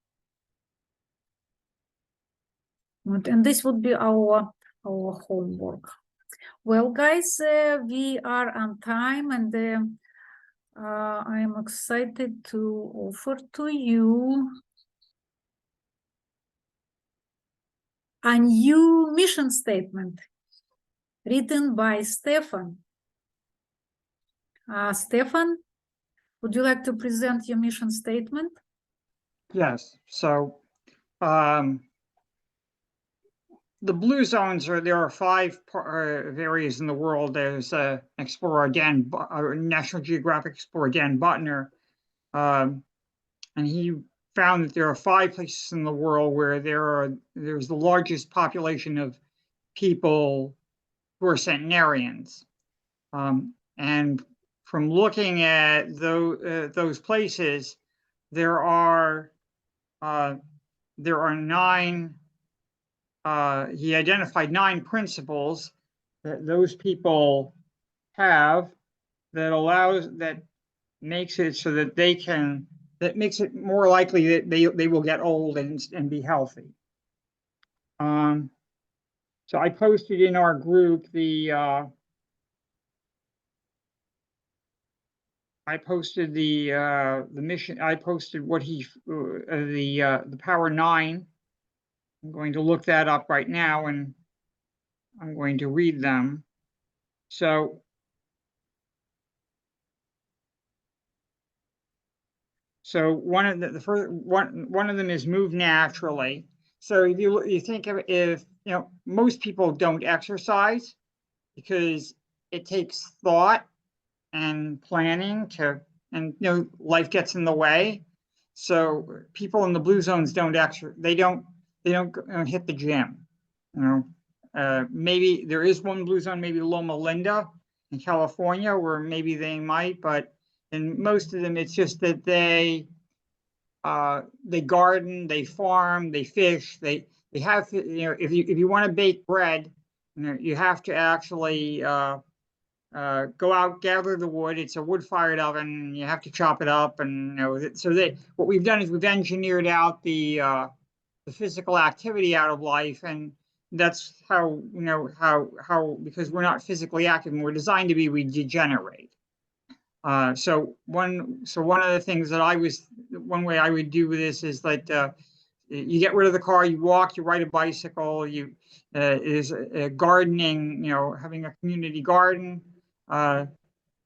And this would be our homework. Well, guys, we are on time, and I am excited to offer to you a new mission statement written by Stefan. Stefan, would you like to present your mission statement? Yes, so the blue zones there are 5 areas in the world. There's explorer Dan, National Geographic explorer Dan Buettner, and he found that there are 5 places in the world where there's the largest population of people who are centenarians. And from looking at those places, there are 9. He identified 9 principles that those people have that makes it so that that makes it more likely that they will get old and be healthy. So I posted in our group I posted the mission. I posted what the Power 9. I'm going to look that up right now, and I'm going to read them. So one of the first one of them is move naturally. So if you think of, if most people don't exercise because it takes thought and planning and life gets in the way. So people in the blue zones don't hit the gym. Maybe there is one blue zone, maybe Loma Linda in California, where maybe they might, but in most of them, it's just that they garden, they farm, they fish, they have, if you want to bake bread, you have to actually go out, gather the wood. It's a wood-fired oven. You have to chop it up, and so what we've done is we've engineered out the physical activity out of life, and that's how because we're not physically active and we're designed to be, we degenerate. So one of the things that one way I would do this is that you get rid of the car, you walk, you ride a bicycle, is gardening, having a community garden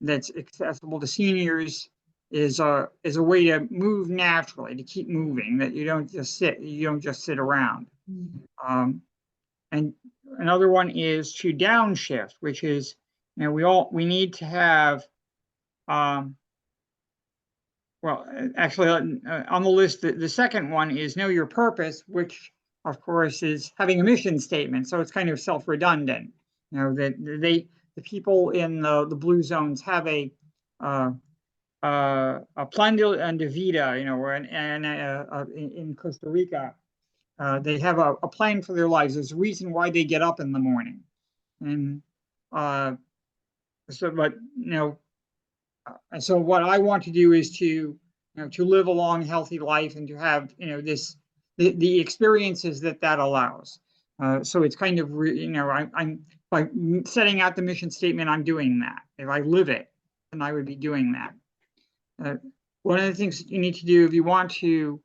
that's accessible to seniors is a way to move naturally, to keep moving, that you don't just sit around. And another one is to downshift, which is, we need to have, well, actually on the list, the second one is know your purpose, which of course is having a mission statement. So it's kind of self-redundant, that the people in the blue zones have a plan de vida, in Costa Rica. They have a plan for their lives. There's a reason why they get up in the morning. And so what I want to do is to live a long, healthy life and to have, the experiences that allows. So it's kind of, I'm by setting out the mission statement, I'm doing that. If I live it, then I would be doing that. One of the things that you need to do if you want to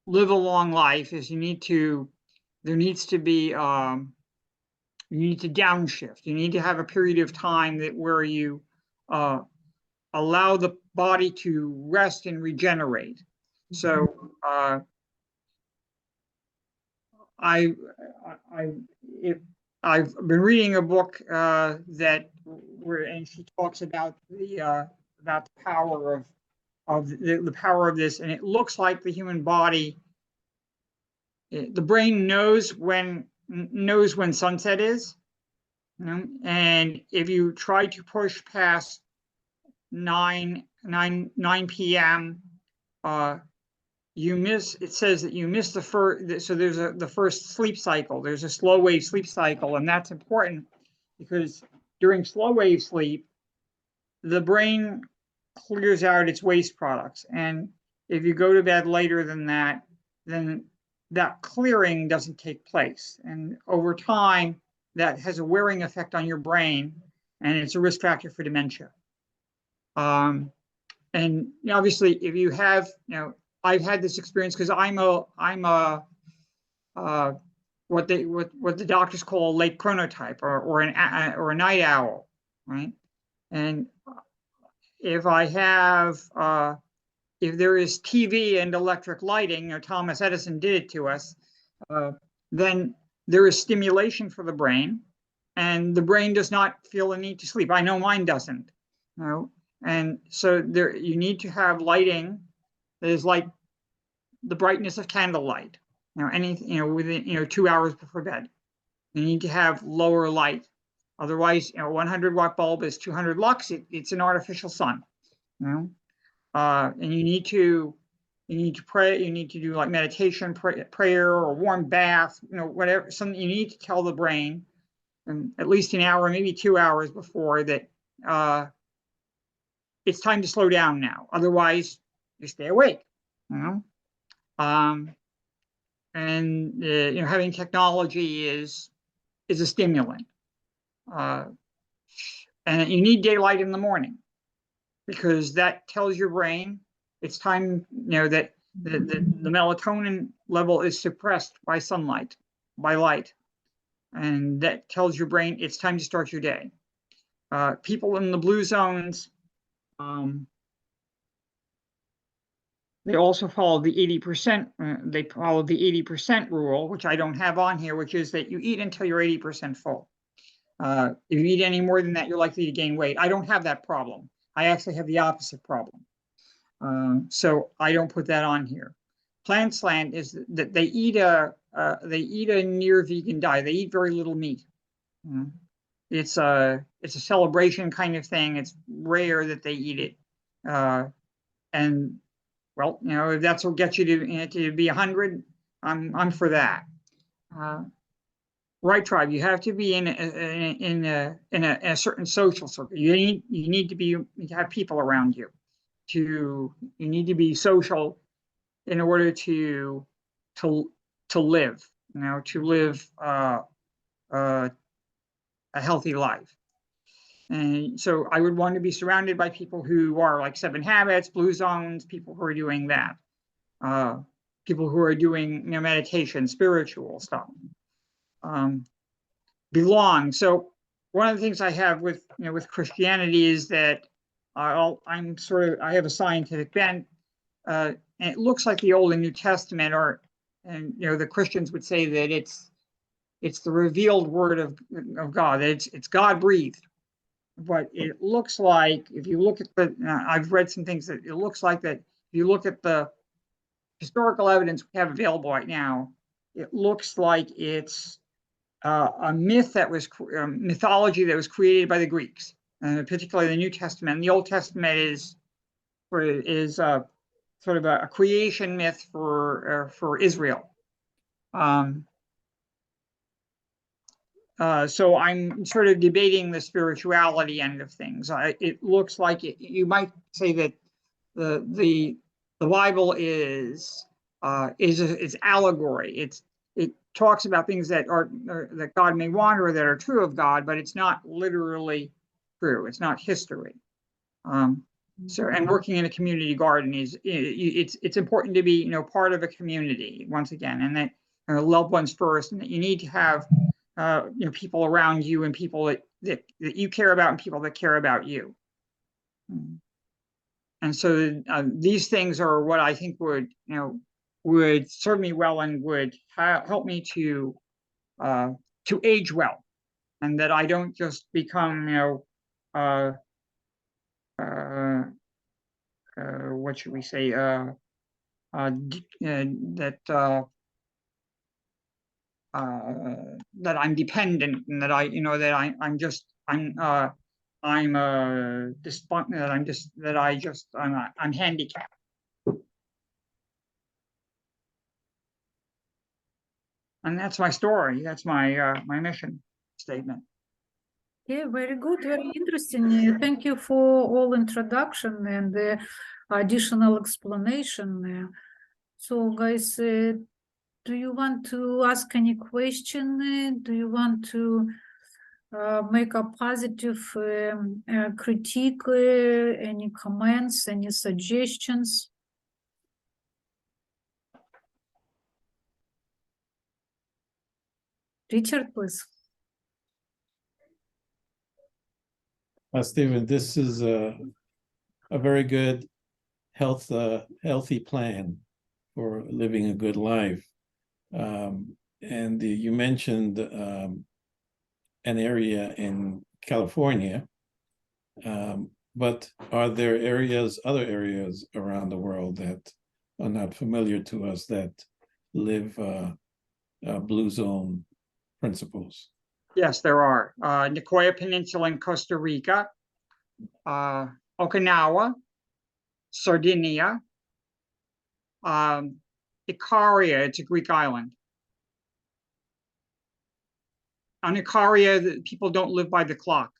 live a long life is you need to downshift. You need to have a period of time where you allow the body to rest and regenerate. So I've been reading a book and she talks about the power of the power of this, and it looks like the human body, the brain knows when sunset is, and if you try to push past 9 p.m. It says that you miss the first, so there's the first sleep cycle. There's a slow wave sleep cycle, and that's important because during slow wave sleep, the brain clears out its waste products. And if you go to bed later than that, then that clearing doesn't take place. And over time, that has a wearing effect on your brain, and it's a risk factor for dementia. And obviously, if you have, I've had this experience because I'm what the doctors call a late chronotype or a night owl, right? And if I have if there is TV and electric lighting, Thomas Edison did it to us, then there is stimulation for the brain, and the brain does not feel the need to sleep. I know mine doesn't. And so you need to have lighting that is like the brightness of candlelight. Within 2 hours before bed, you need to have lower light. Otherwise, 100-watt bulb is 200 lux. It's an artificial sun, and you need to pray. You need to do like meditation, prayer, or warm bath. Whatever. Something you need to tell the brain, and at least an hour, maybe 2 hours before that, it's time to slow down now. Otherwise, you stay awake. And having technology is a stimulant. And you need daylight in the morning, because that tells your brain it's time, that the melatonin level is suppressed by sunlight, by light. And that tells your brain it's time to start your day. People in the blue zones, they also follow the 80%. They follow the 80% rule, which I don't have on here, which is that you eat until you're 80% full. If you eat any more than that, you're likely to gain weight. I don't have that problem. I actually have the opposite problem. So I don't put that on here. Plant Slant is that they eat a near vegan diet. They eat very little meat. It's a celebration kind of thing. It's rare that they eat it. And well, if that's what gets you to be 100, I'm for that. Right, Tribe. You have to be in a certain social circle. You need to have people around you. You need to be social in order to live. To live a healthy life. And so I would want to be surrounded by people who are like 7 Habits, Blue Zones, people who are doing that. People who are doing meditation, spiritual stuff. Belong. So one of the things I have with Christianity is that I have a scientific bent, and it looks like the Old and New Testament and the Christians would say that it's the revealed word of God. That it's God breathed. But it looks like, if you look at I've read some things that it looks like that if you look at the historical evidence we have available right now, it looks like it's a mythology that was created by the Greeks, and particularly the New Testament. And the Old Testament is sort of a creation myth for Israel. So I'm sort of debating the spirituality end of things. It looks like you might say that the Bible is allegory. It talks about things that that God may want or that are true of God, but it's not literally true. It's not history. So, and working in a community garden it's important to be part of a community once again, and that loved ones first, and that you need to have people around you and people that you care about and people that care about you. And so these things are what I think would serve me well and would help me to age well, and that I don't just become what should we say that I'm dependent, and that I'm handicapped. And that's my story. That's my my mission statement. Yeah, very good, very interesting. Thank you for all introduction and the additional explanation. So, guys, do you want to ask any question? Do you want to make a positive critique? Any comments? Any suggestions? Richard, please. Stephen, this is a very good healthy plan for living a good life. And you mentioned an area in California, but are there other areas around the world that are not familiar to us that live blue zone principles? Yes, there are. Nicoya Peninsula in Costa Rica, Okinawa, Sardinia, Ikaria, it's a Greek island. On Ikaria, people don't live by the clock.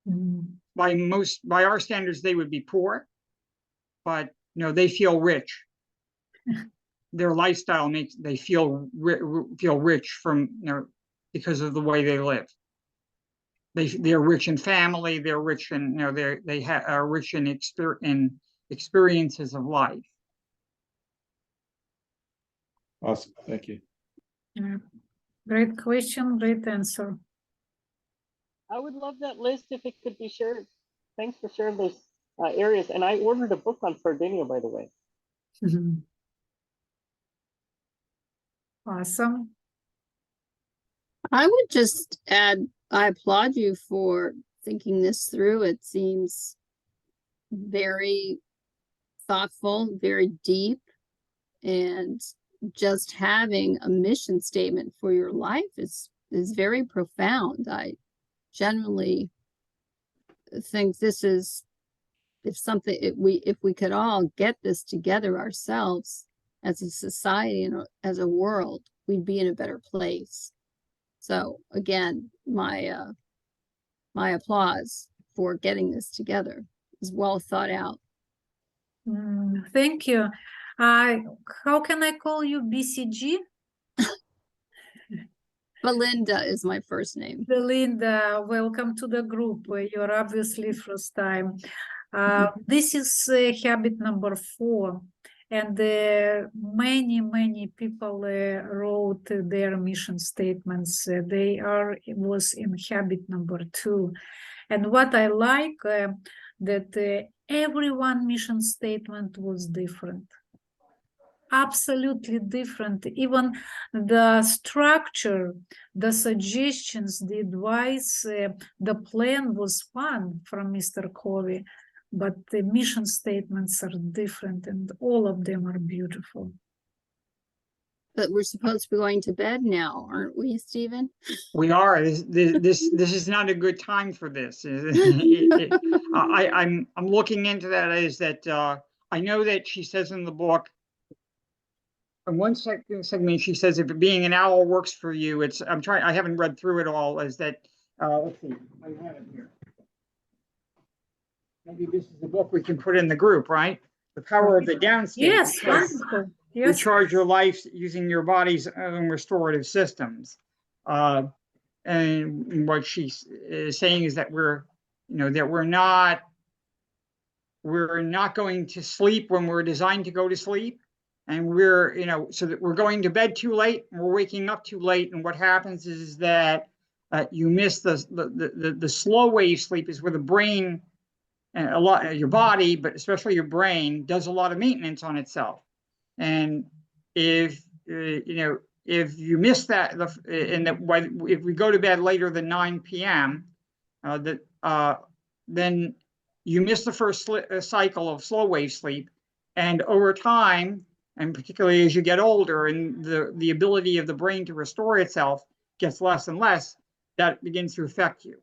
Mm. By our standards, they would be poor, but they feel rich. Their lifestyle makes they feel rich from because of the way they live. They're rich in family. They're rich in are rich in experiences of life. Awesome, thank you. Yeah. Great question, great answer. I would love that list if it could be shared. Thanks for sharing those areas. And I ordered a book on Sardinia, by the way. Awesome. I would just add, I applaud you for thinking this through. It seems very thoughtful, very deep, and just having a mission statement for your life is very profound. I genuinely think this is if we could all get this together ourselves as a society and as a world, we'd be in a better place. So again, my applause for getting this together. It's well thought out. Thank you. How can I call you, BCG? Belinda is my first name. Belinda, welcome to the group. You're obviously first time. This is habit number 4, and many people wrote their mission statements. Was in habit number 2, and what I like that everyone mission statement was different. Absolutely different. Even the structure, the suggestions, the advice, the plan was fun from Mr. Covey, but the mission statements are different, and all of them are beautiful. But we're supposed to be going to bed now, aren't we, Stephen? We are. This is not a good time for this. I'm looking into that. Is that I know that she says in the book. In one segment, she says, if being an owl works for you, I haven't read through it all, is that, let's see, I have it here. Maybe this is the book we can put in the group, right? The Power of the Down State. Yes, wonderful. Yes. Recharge your life using your body's own restorative systems. And what she's saying is that we're not going to sleep when we're designed to go to sleep. And so that we're going to bed too late and we're waking up too late. And what happens is that you miss the slow wave sleep, is where the brain, your body, but especially your brain, does a lot of maintenance on itself. And if you miss that, if we go to bed later than 9 p.m., then you miss the first cycle of slow wave sleep. And over time, and particularly as you get older and the ability of the brain to restore itself gets less and less, that begins to affect you.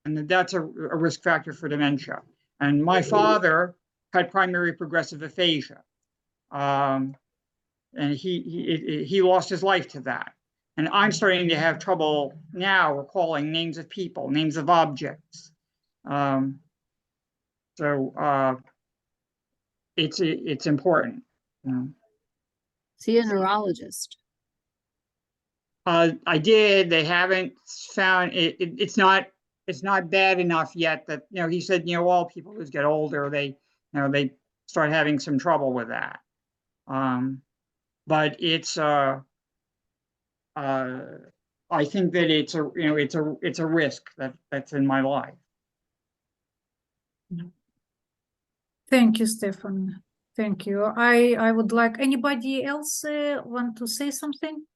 And that's a risk factor for dementia. And my father had primary progressive aphasia. And he lost his life to that. And I'm starting to have trouble now recalling names of people, names of objects. So it's important. See a neurologist. I did. They haven't found it. It's not bad enough yet that he said all people who get older they start having some trouble with that. But it's I think that it's a risk that's in my life. Thank you, Stefan. Thank you. I would like, anybody else want to say something?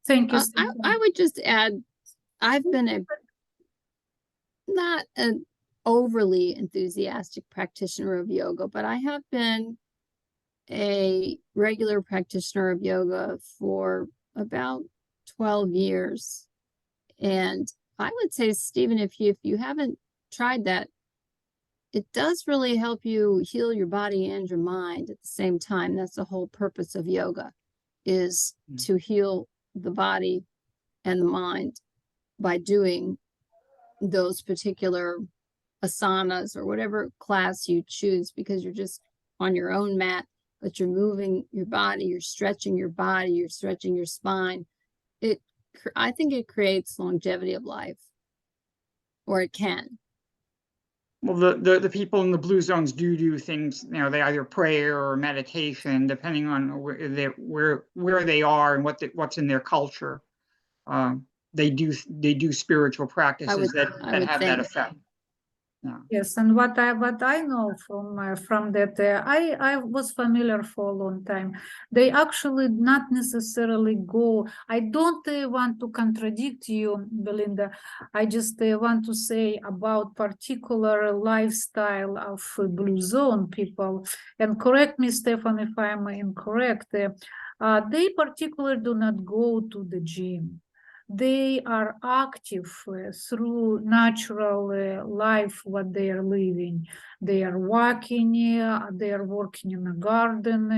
Thank you, Stefan. I would just add, I've been not an overly enthusiastic practitioner of yoga, but I have been a regular practitioner of yoga for about 12 years. And I would say, Stephen, if you haven't tried that, it does really help you heal your body and your mind at the same time. That's the whole purpose of yoga, is to heal the body and the mind by doing those particular asanas or whatever class you choose, because you're just on your own mat, but you're moving your body, you're stretching your body, you're stretching your spine. I think it creates longevity of life, or it can. Well, the people in the blue zones do things, you know, they either pray or meditation, depending on where they are and what's in their culture. They do spiritual practices that have that effect. Yeah. Yes, and what I know from that, I was familiar for a long time. They actually not necessarily go. I don't want to contradict you, Belinda. I just want to say about particular lifestyle of blue zone people. And correct me, Stefan, if I'm incorrect. They particularly do not go to the gym. They are active through natural life, what they are living. They are walking, they are working in a garden,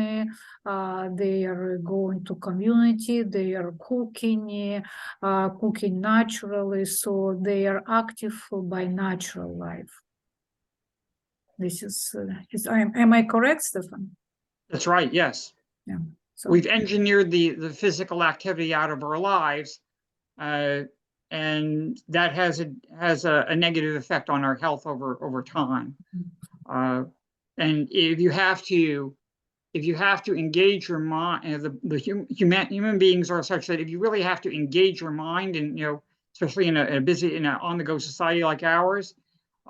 they are going to community, they are cooking, cooking naturally. So they are active by natural life. This is am I correct, Stefan? That's right, yes. Yeah. So we've engineered the physical activity out of our lives, and that has a negative effect on our health over time. And if you have to engage your mind, human beings are such that if you really have to engage your mind, and especially in a busy on-the-go society like ours,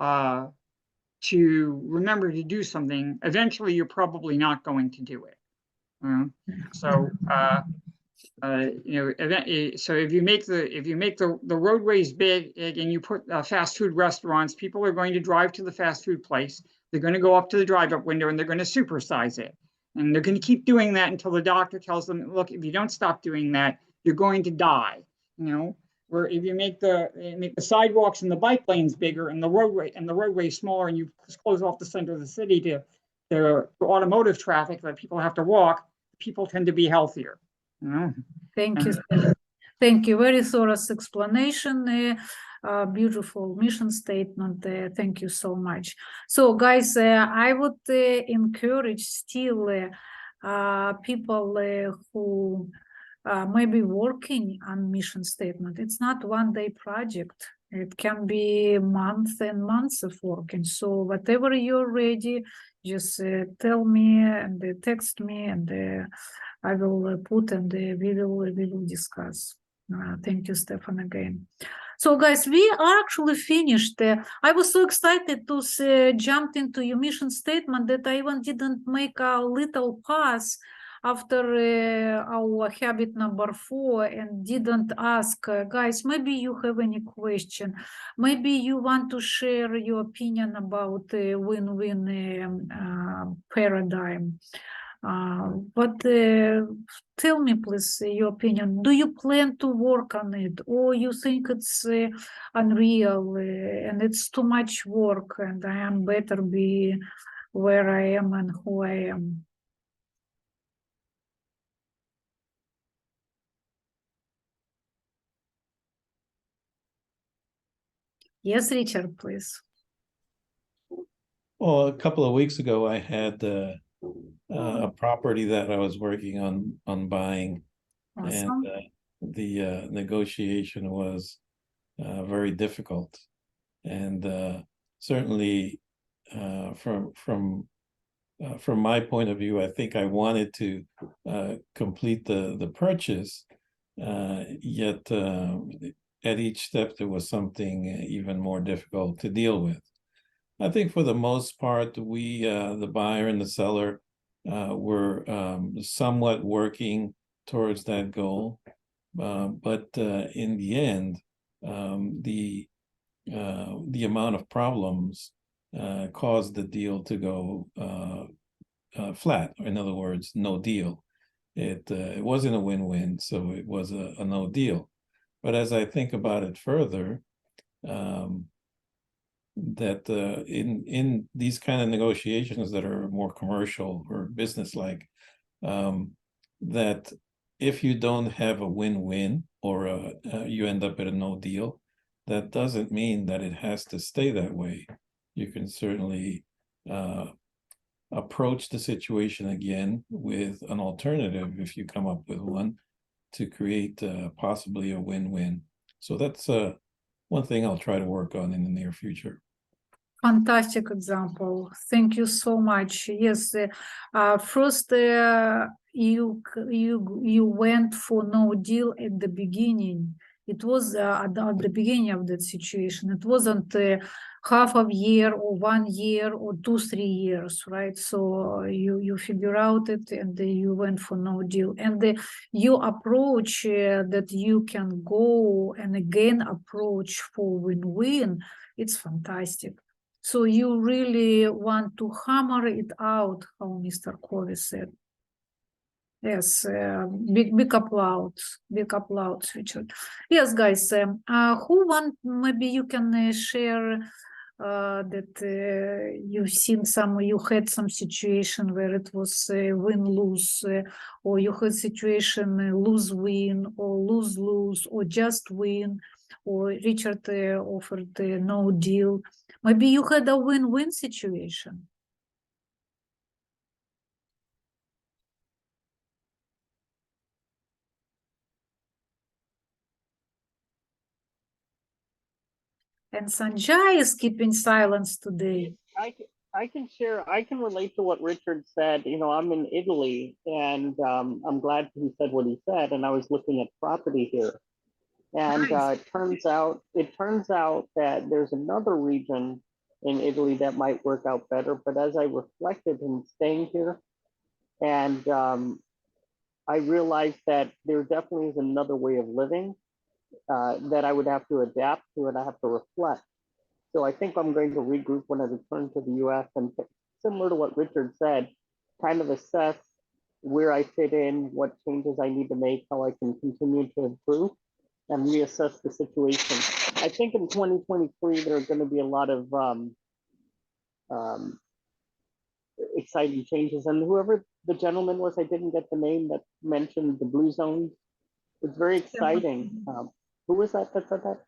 to remember to do something, eventually you're probably not going to do it. So if you make the roadways big and you put fast food restaurants, people are going to drive to the fast food place. They're going to go up to the drive-up window and they're going to supersize it, and they're going to keep doing that until the doctor tells them, look, if you don't stop doing that, you're going to die. Where if you make the sidewalks and the bike lanes bigger and the roadway smaller, and you just close off the center of the city to automotive traffic that people have to walk, people tend to be healthier. Thank you. Thank you. Very thorough explanation. Beautiful mission statement. Thank you so much. So, guys, I would encourage still people who may be working on mission statement. It's not one-day project. It can be months and months of work. And so whatever you're ready, just tell me and text me, and I will put, and we will discuss. Thank you, Stefan, again. So, guys, we are actually finished. I was so excited to jump into your mission statement that I even didn't make a little pause after our habit number 4 and didn't ask, guys, maybe you have any question. Maybe you want to share your opinion about win-win paradigm. But tell me, please, your opinion. Do you plan to work on it, or you think it's unreal and it's too much work, and I am better be where I am and who I am? Yes, Richard, please. Well, a couple of weeks ago, I had a property that I was working on buying, Awesome. and the negotiation was very difficult, and certainly from my point of view, I think I wanted to complete the purchase, yet at each step there was something even more difficult to deal with. I think for the most part, we, the buyer and the seller, were somewhat working towards that goal. But in the end, the amount of problems caused the deal to go flat. In other words, no deal. It wasn't a win-win, so it was a no deal. But as I think about it further, that in these kind of negotiations that are more commercial or business-like, that if you don't have a win-win or you end up at a no deal, that doesn't mean that it has to stay that way. You can certainly approach the situation again with an alternative if you come up with one to create possibly a win-win. So that's one thing I'll try to work on in the near future. Fantastic example. Thank you so much. Yes, first you went for no deal at the beginning. It was at the beginning of that situation. It wasn't half a year or 1 year or 2-3 years, right? So you figure out it and you went for no deal. And your approach that you can go and again approach for win-win, it's fantastic. So you really want to hammer it out, how Mr. Covey said. Yes, big applause, Richard. Yes, guys, who want, maybe you can share that you had some situation where it was win-lose, or you had situation lose-win, or lose-lose, or just win, or Richard offered no deal. Maybe you had a win-win situation. And Sanjay is keeping silence today. I can share, I can relate to what Richard said. You know, I'm in Italy, and I'm glad he said what he said, and I was looking at property here. And Nice. it turns out that there's another region in Italy that might work out better. But as I reflected in staying here, and I realized that there definitely is another way of living that I would have to adapt to, and I have to reflect. So I think I'm going to regroup when I return to the US, and similar to what Richard said, kind of assess where I fit in, what changes I need to make, how I can continue to improve, and reassess the situation. I think in 2023, there are going to be a lot of exciting changes. And whoever the gentleman was, I didn't get the name, that mentioned the blue zones. It's very exciting. Who was that said that?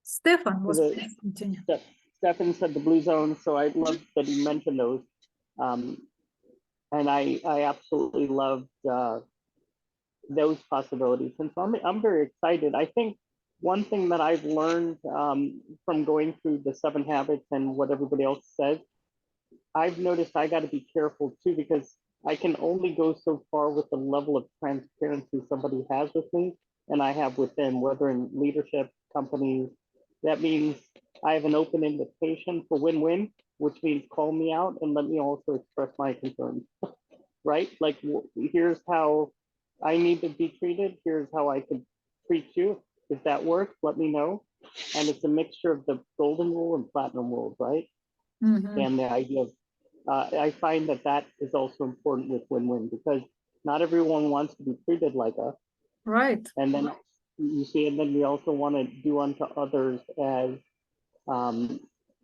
Stefan was The- Stefan said the blue zones, so I love that he mentioned those. And I absolutely loved those possibilities. And so I'm very excited. I think one thing that I've learned from going through the 7 habits and what everybody else says, I've noticed I got to be careful too, because I can only go so far with the level of transparency somebody has with me and I have with them, whether in leadership, companies. That means I have an open invitation for win-win, which means call me out and let me also express my concerns, right? Like, here's how I need to be treated. Here's how I could treat you. If that works, let me know. And it's a mixture of the golden rule and platinum rules, right? Mhm. And the idea of, I find that is also important with win-win, because not everyone wants to be treated like us. Right. And then you see, and then we also want to do unto others as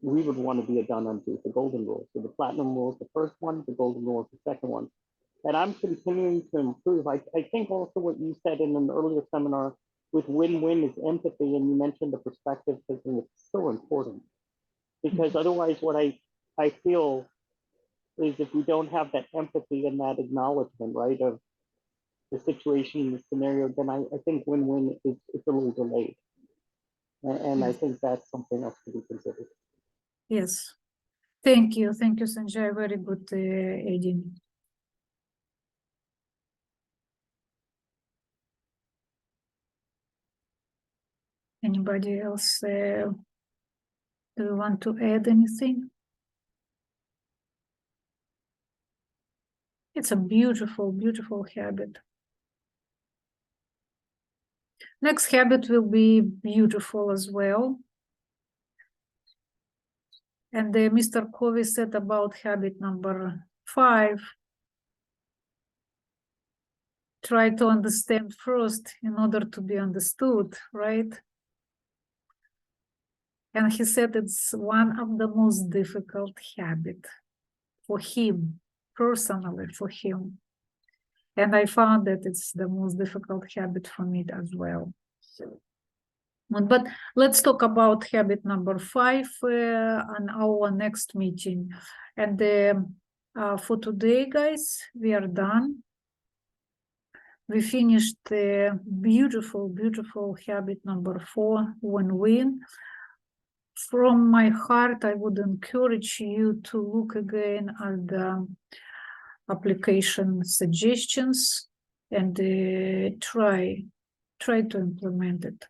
we would want to be done unto, the golden rule. So the platinum rule is the first one, the golden rule is the second one. And I'm continuing to improve. I think also what you said in an earlier seminar with win-win is empathy, and you mentioned the perspective taking. It's so important, because otherwise what I feel is if we don't have that empathy and that acknowledgement, right, of the situation, the scenario, then I think win-win is a little delayed. And I think that's something else to be considered. Yes. Thank you, Sanjay. Very good adding. Anybody else? Do you want to add anything? It's a beautiful, beautiful habit. Next habit will be beautiful as well. And Mr. Covey said about habit number 5. Try to understand first in order to be understood, right? And he said it's one of the most difficult habits for him, personally for him. And I found that it's the most difficult habit for me as well. But let's talk about habit number 5 on our next meeting. And for today, guys, we are done. We finished the beautiful, beautiful habit number 4, win-win. From my heart, I would encourage you to look again at the application suggestions and try to implement it.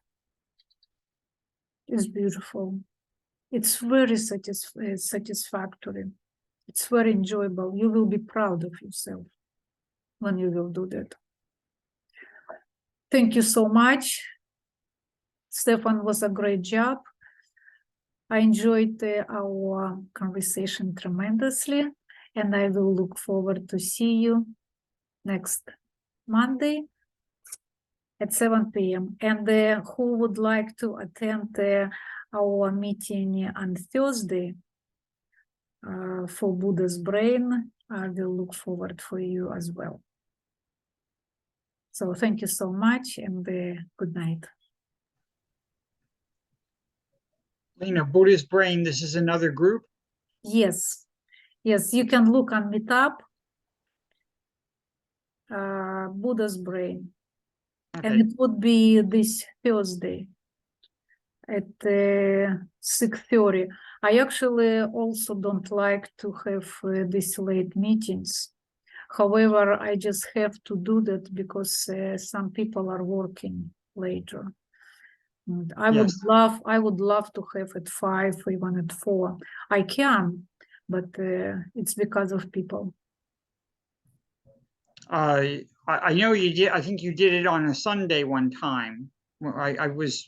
It's beautiful. It's very satisfactory. It's very enjoyable. You will be proud of yourself when you will do that. Thank you so much. Stefan, was a great job. I enjoyed our conversation tremendously, and I will look forward to see you next Monday at 7 p.m. And who would like to attend our meeting on Thursday for Buddha's Brain, I will look forward for you as well. So thank you so much, and good night. Lena, Buddha's Brain, this is another group? Yes, yes, you can look on Meetup, Buddha's Brain. Okay. And it would be this Thursday at 6:30. I actually also don't like to have these late meetings. However, I just have to do that because some people are working later. And I would love to have at 5, even at 4. I can, but it's because of people. I know you did, I think you did it on a Sunday one time. I was